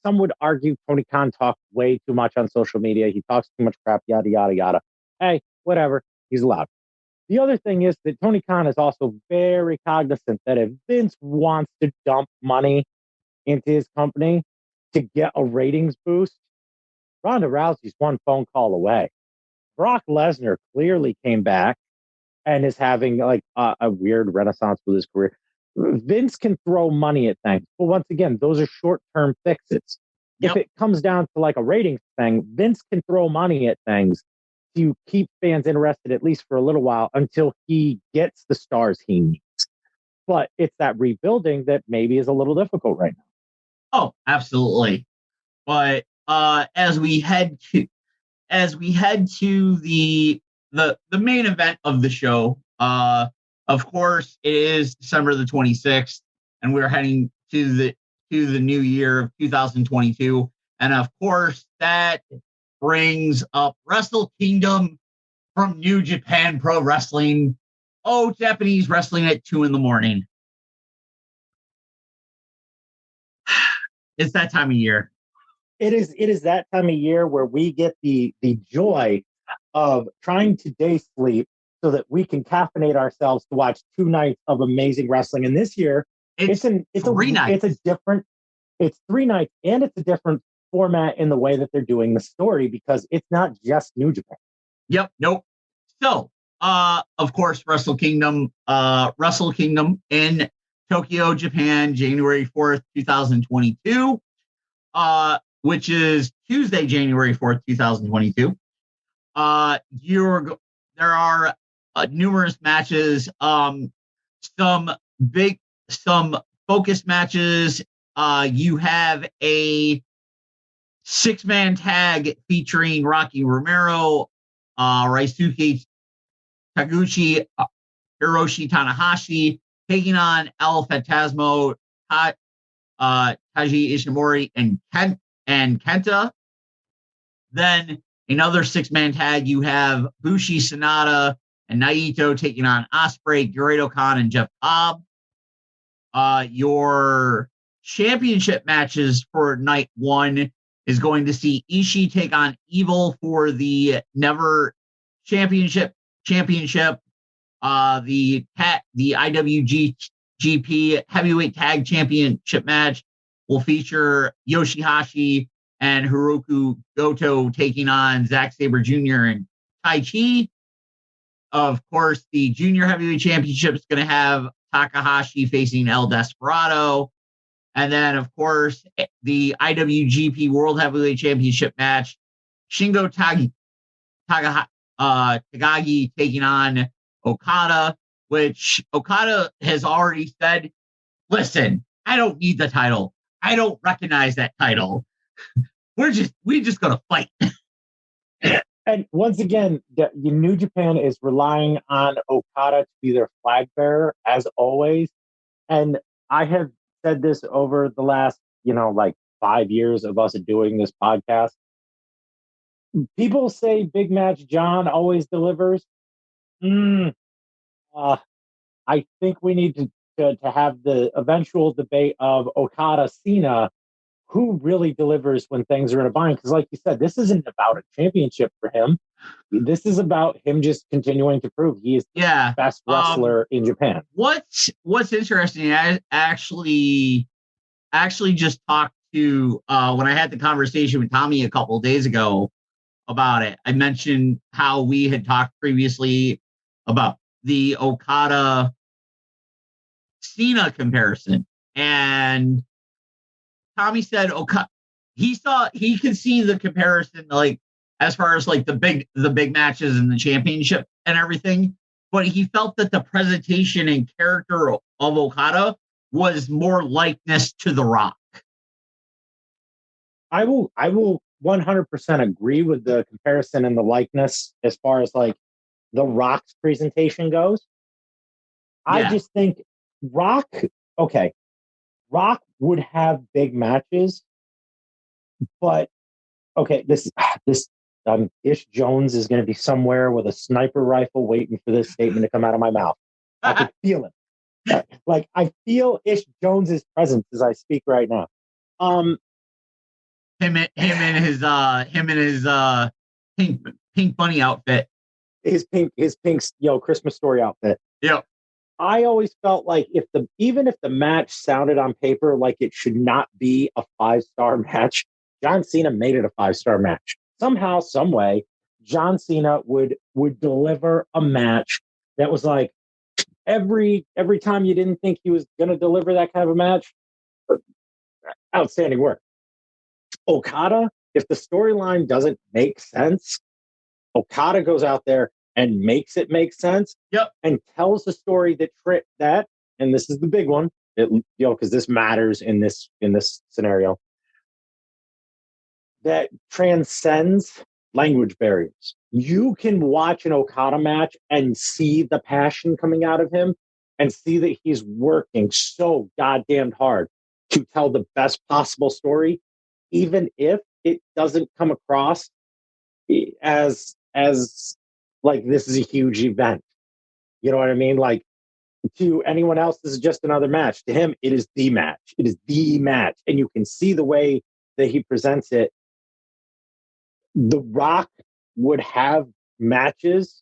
some would argue Tony Khan talks way too much on social media. He talks too much crap, yada, yada, yada. Hey, whatever. He's allowed. The other thing is that Tony Khan is also very cognizant that if Vince wants to dump money into his company to get a ratings boost, Ronda Rousey's one phone call away. Brock Lesnar clearly came back and is having like a weird renaissance with his career. Vince can throw money at things, but once again, those are short-term fixes. Yep. If it comes down to like a ratings thing, Vince can throw money at things to keep fans interested at least for a little while until he gets the stars he needs. But it's that rebuilding that maybe is a little difficult right now. Oh, absolutely. But as we head to the main event of the show, of course, it is December the 26th, and we're heading to the new year of 2022. And of course, that brings up Wrestle Kingdom from New Japan Pro Wrestling. Oh, Japanese wrestling at 2 a.m. It's that time of year. It is that time of year where we get the joy of trying to day sleep so that we can caffeinate ourselves to watch 2 nights of amazing wrestling. And this year, it's 3 nights. It's 3 nights, and it's a different format in the way that they're doing the story because it's not just New Japan. Yep. Nope. So, of course, Wrestle Kingdom in Tokyo, Japan, January 4th, 2022, which is Tuesday, January 4th, 2022. There are numerous matches, some focus matches. You have a 6-man tag featuring Rocky Romero, Raisuke Taguchi, Hiroshi Tanahashi, taking on El Phantasmo, Taiji Ishimori, and Kenta. Then another 6-man tag, you have Bushi Sonata and Naito taking on Ospreay, Great Khan, and Jeff Cobb. Your championship matches for night 1 is going to see Ishii take on Evil for the Never Championship. The IWGP Heavyweight Tag Championship match will feature Yoshihashi and Hiroku Goto taking on Zack Sabre Jr. and Tai Chi. of course, the Junior Heavyweight Championship is going to have Takahashi facing El Desperado. And then, of course, the IWGP World Heavyweight Championship match, Shingo Takagi taking on Okada, which Okada has already said, listen, I don't need the title. I don't recognize that title. We're just going to fight. And once again, New Japan is relying on Okada to be their flag bearer, as always. And I have said this over the last, 5 years of us doing this podcast. People say Big Match John always delivers. I think we need to have the eventual debate of Okada Cena, who really delivers when things are in a bind. Because like you said, this isn't about a championship for him. This is about him just continuing to prove he is the best wrestler in Japan. What's interesting, I actually just talked to, when I had the conversation with Tommy a couple of days ago about it, I mentioned how we had talked previously about the Okada Cena comparison. And Tommy said he could see the comparison, like as far as like the big matches and the championship and everything, but he felt that the presentation and character of Okada was more likeness to The Rock. I will 100% agree with the comparison and the likeness as far as like The Rock's presentation goes. Yeah. I just think Rock would have big matches, but this Ish Jones is going to be somewhere with a sniper rifle waiting for this statement to come out of my mouth. I can feel it. Like I feel Ish Jones's presence as I speak right now. Him in his pink bunny outfit. His pink Christmas story outfit. Yep. I always felt like even if the match sounded on paper like it should not be a 5-star match, John Cena made it a 5-star match. Somehow, some way, John Cena would deliver a match that was like every time you didn't think he was going to deliver that kind of a match. Outstanding work. Okada, if the storyline doesn't make sense, Okada goes out there and makes it make sense. Yep. And tells the story that, and this is the big one, because this matters in this scenario, that transcends language barriers. You can watch an Okada match and see the passion coming out of him and see that he's working so goddamn hard to tell the best possible story, even if it doesn't come across as like this is a huge event. You know what I mean? Like to anyone else, this is just another match. To him, it is the match. It is the match. And you can see the way that he presents it. The Rock would have matches,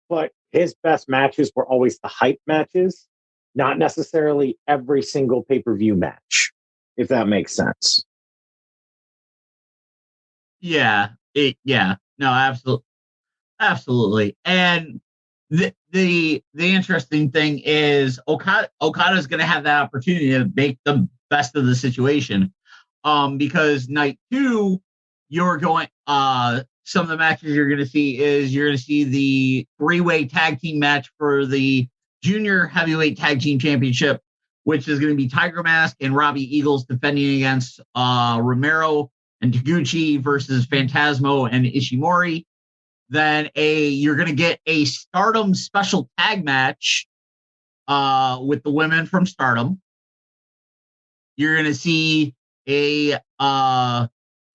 but his best matches were always the hype matches, not necessarily every single pay-per-view match, if that makes sense. Yeah. No, absolutely. And the interesting thing is Okada's going to have that opportunity to make the best of the situation. Because night 2, you're going, some of the matches you're going to see the 3-way tag team match for the Junior Heavyweight Tag Team Championship, which is going to be Tiger Mask and Robbie Eagles defending against Romero and Taguchi versus Phantasmo and Ishimori. Then you're going to get a Stardom special tag match with the women from Stardom. You're going to see a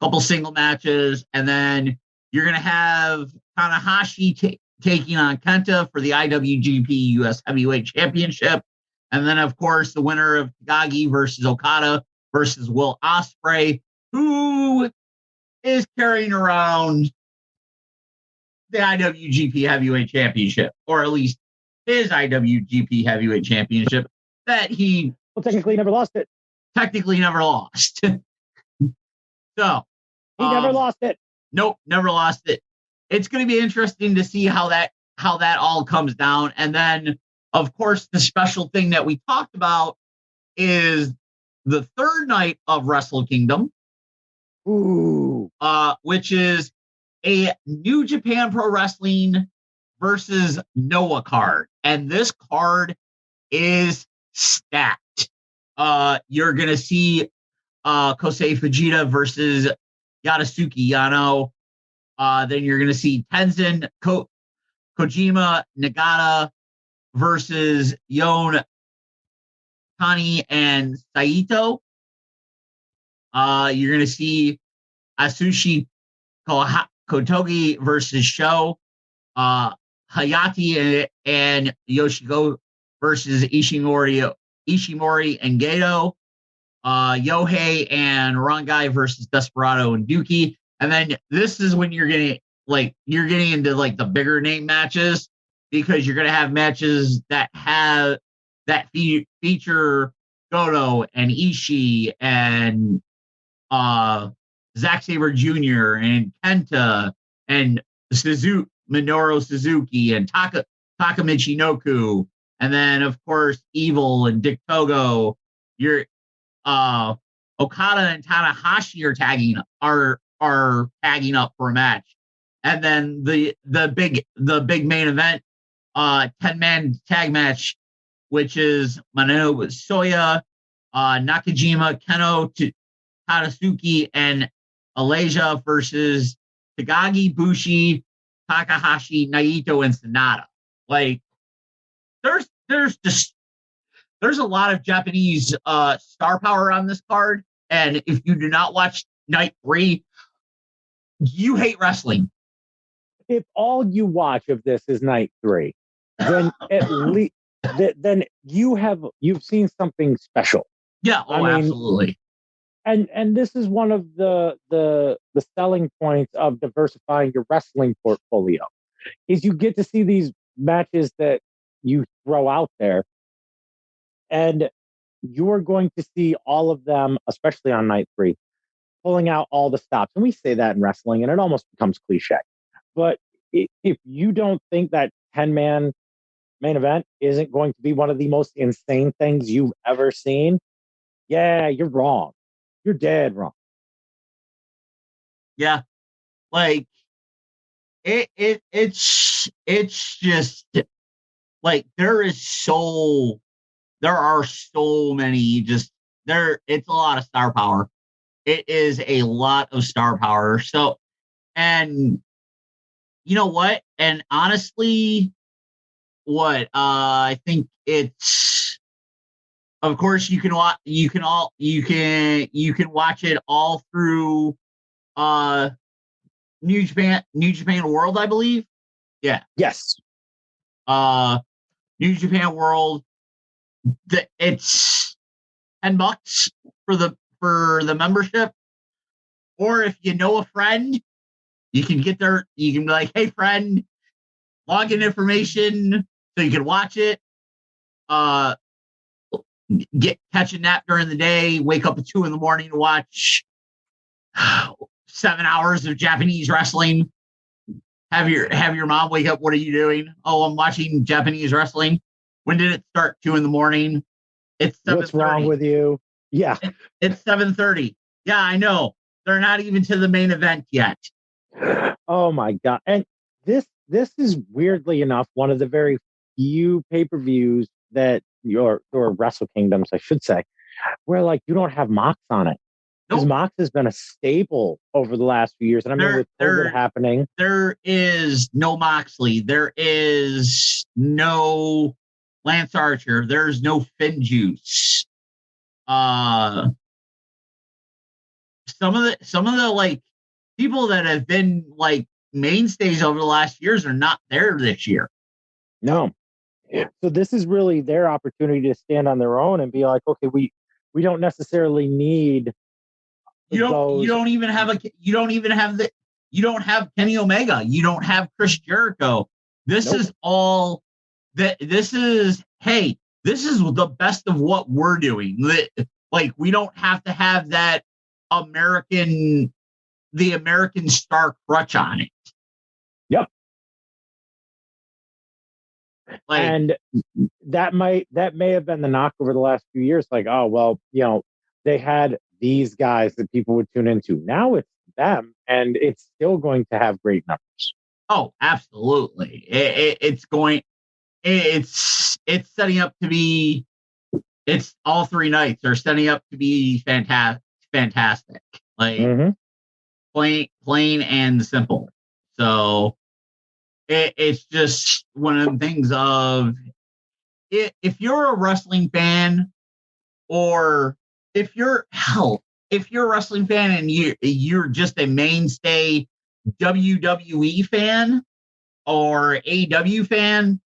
couple single matches, and then you're going to have Tanahashi taking on Kenta for the IWGP US Heavyweight Championship. And then, of course, the winner of Takagi versus Okada versus Will Ospreay, who is carrying around the IWGP Heavyweight Championship, or at least his IWGP Heavyweight Championship that he technically never lost it. So he never lost it. Nope, never lost it. It's going to be interesting to see how all comes down. And then, of course, the special thing that we talked about is the third night of Wrestle Kingdom, which is a New Japan Pro Wrestling versus Noah card. And this card is stacked. You're going to see Kosei Fujita versus Yasuke Yano. Then you're going to see Tenzin Kojima Nagata versus Yon Tani and Saito. You're going to see Asushi Kotogi versus Sho. Hayati and Yoshiko versus Ishimori and Gato. Yohei and Rangai versus Desperado and Duki. And then this is when you're getting into like the bigger name matches, because you're going to have matches that feature Goto and Ishii and Zack Sabre Jr. and Kenta and Minoru Suzuki and Takamichi Noku. And then, of course, Evil and Dick Togo. Your Okada and Tanahashi are tagging up for a match. And then the big main event, 10-man tag match, which is Manobu Soya, Nakajima, Keno, Tadasuke, and Alasia versus Tagagi, Bushi, Takahashi, Naito, and Sonata. Like, there's a lot of Japanese star power on this card, and if you do not watch Night 3, you hate wrestling. If all you watch of this is Night 3, then at least then you've seen something special. Yeah, absolutely. And this is one of the selling points of diversifying your wrestling portfolio, is you get to see these matches that you throw out there, and you're going to see all of them, especially on Night 3, pulling out all the stops. And we say that in wrestling, and it almost becomes cliche. But if you don't think that 10-man main event isn't going to be one of the most insane things you've ever seen, yeah, you're wrong. You're dead wrong. Yeah. Like, it's just like there are so many it's a lot of star power. It is a lot of star power. So, and you know what? And honestly, I think it's, of course, you can watch it all through New Japan World, I believe. Yeah. Yes. New Japan World. It's $10 for the membership, or if you know a friend, you can get there. You can be like, "Hey, friend, login information so you can watch it." Catch a nap during the day, wake up at 2 a.m. to watch 7 hours of Japanese wrestling. Have your mom wake up. What are you doing? Oh, I'm watching Japanese wrestling. When did it start? 2 a.m. It's 7:30. What's wrong with you? Yeah, it's 7:30. Yeah, I know. They're not even to the main event yet. Oh my God! And this is weirdly enough one of the very few pay-per-views that or Wrestle Kingdoms, I should say, where like you don't have Mox on it. Because Mox has been a staple over the last few years, and I mean with COVID happening, there is no Moxley, there is no Lance Archer, there's no Finn Juice. Some of the like people that have been like mainstays over the last years are not there this year. No. So this is really their opportunity to stand on their own and be like, okay, we don't necessarily need. You don't have Kenny Omega. You don't have Chris Jericho. This is all that. This is the best of what we're doing. Like, we don't have to have that the American star crutch on it. Yep. Like, and that may have been the knock over the last few years. Like, oh, well, they had these guys that people would tune into. Now it's them, and it's still going to have great numbers. Oh, absolutely. It's setting up to be, it's all 3 nights are setting up to be fantastic. Like, plain and simple. So it's just one of the things of, if you're a wrestling fan, or if you're a wrestling fan and you're just a mainstay WWE fan or AEW fan,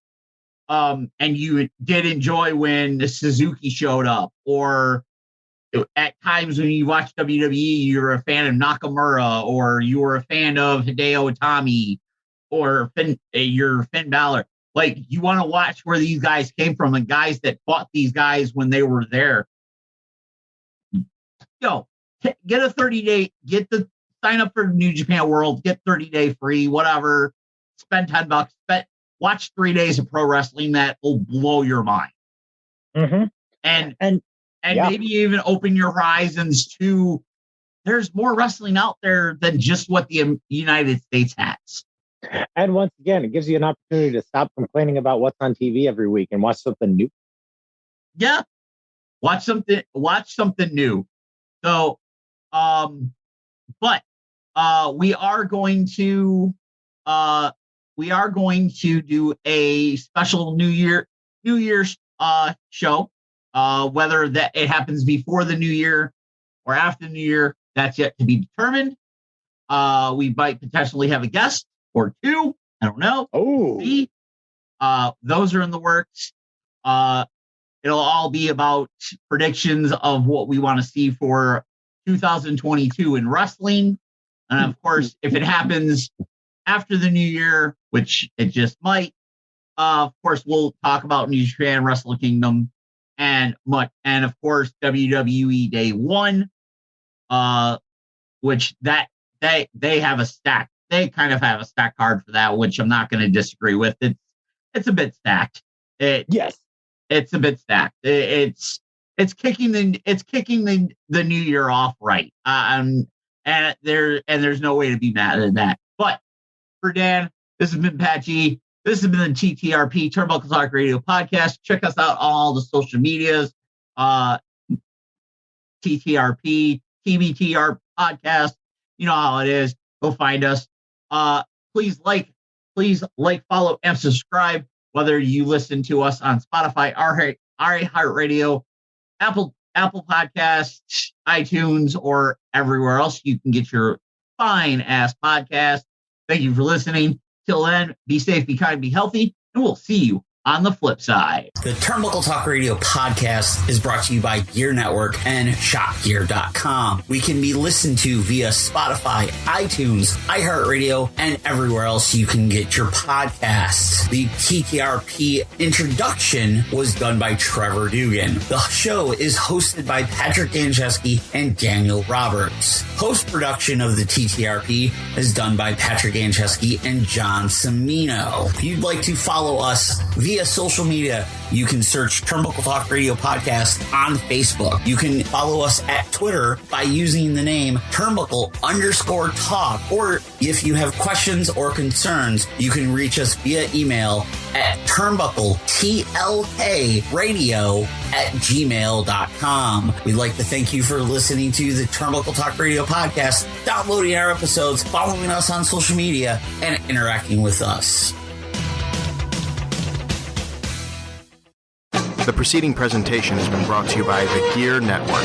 and you did enjoy when Suzuki showed up, or at times when you watch WWE, you're a fan of Nakamura, or you were a fan of Hideo Itami, or you're Finn Balor. Like, you want to watch where these guys came from and guys that fought these guys when they were there. Get a 30-day, sign up for New Japan World, get 30-day free, whatever. Spend $10. Watch 3 days of pro wrestling that will blow your mind. And maybe even open your horizons to, there's more wrestling out there than just what the United States has. And once again, it gives you an opportunity to stop complaining about what's on TV every week and watch something new. Yeah. Watch something new. So, but we are going to do a special New Year's show. Whether that it happens before the New Year or after the New Year, that's yet to be determined. We might potentially have a guest or 2. I don't know. Oh, those are in the works. It'll all be about predictions of what we want to see for 2022 in wrestling. And of course, if it happens after the New Year, which it just might, of course, we'll talk about New Japan Wrestle Kingdom and of course WWE Day 1, which that they have a stack. They kind of have a stack card for that, which I'm not going to disagree with. It's a bit stacked. Yes, it's a bit stacked. It's kicking the new year off right. And there's no way to be mad at that. But for Dan, this has been Pat G. This has been the TTRP Turnbuckle Talk Radio Podcast. Check us out on all the social medias. TTRP, TBTR Podcast. You know how it is. Go find us. Please like, follow, and subscribe. Whether you listen to us on Spotify, iHeartRadio, Apple Podcasts, iTunes, or everywhere else you can get your fine ass podcast. Thank you for listening. Till then, be safe, be kind, be healthy, and we'll see you on the flip side. The Turnbuckle Talk Radio podcast is brought to you by Gear Network and ShopGear.com. We can be listened to via Spotify, iTunes, iHeartRadio, and everywhere else you can get your podcasts. The TTRP introduction was done by Trevor Dugan. The show is hosted by Patrick Dancheski and Daniel Roberts. Post-production of the TTRP is done by Patrick Dancheski and John Cimino. If you'd like to follow us via social media, you can search Turnbuckle Talk Radio Podcast on Facebook. You can follow us at Twitter by using the name Turnbuckle_Talk. Or if you have questions or concerns, you can reach us via email at turnbuckletlkradio@gmail.com. We'd like to thank you for listening to the Turnbuckle Talk Radio Podcast, downloading our episodes, following us on social media, and interacting with us. The preceding presentation has been brought to you by the Gear Network.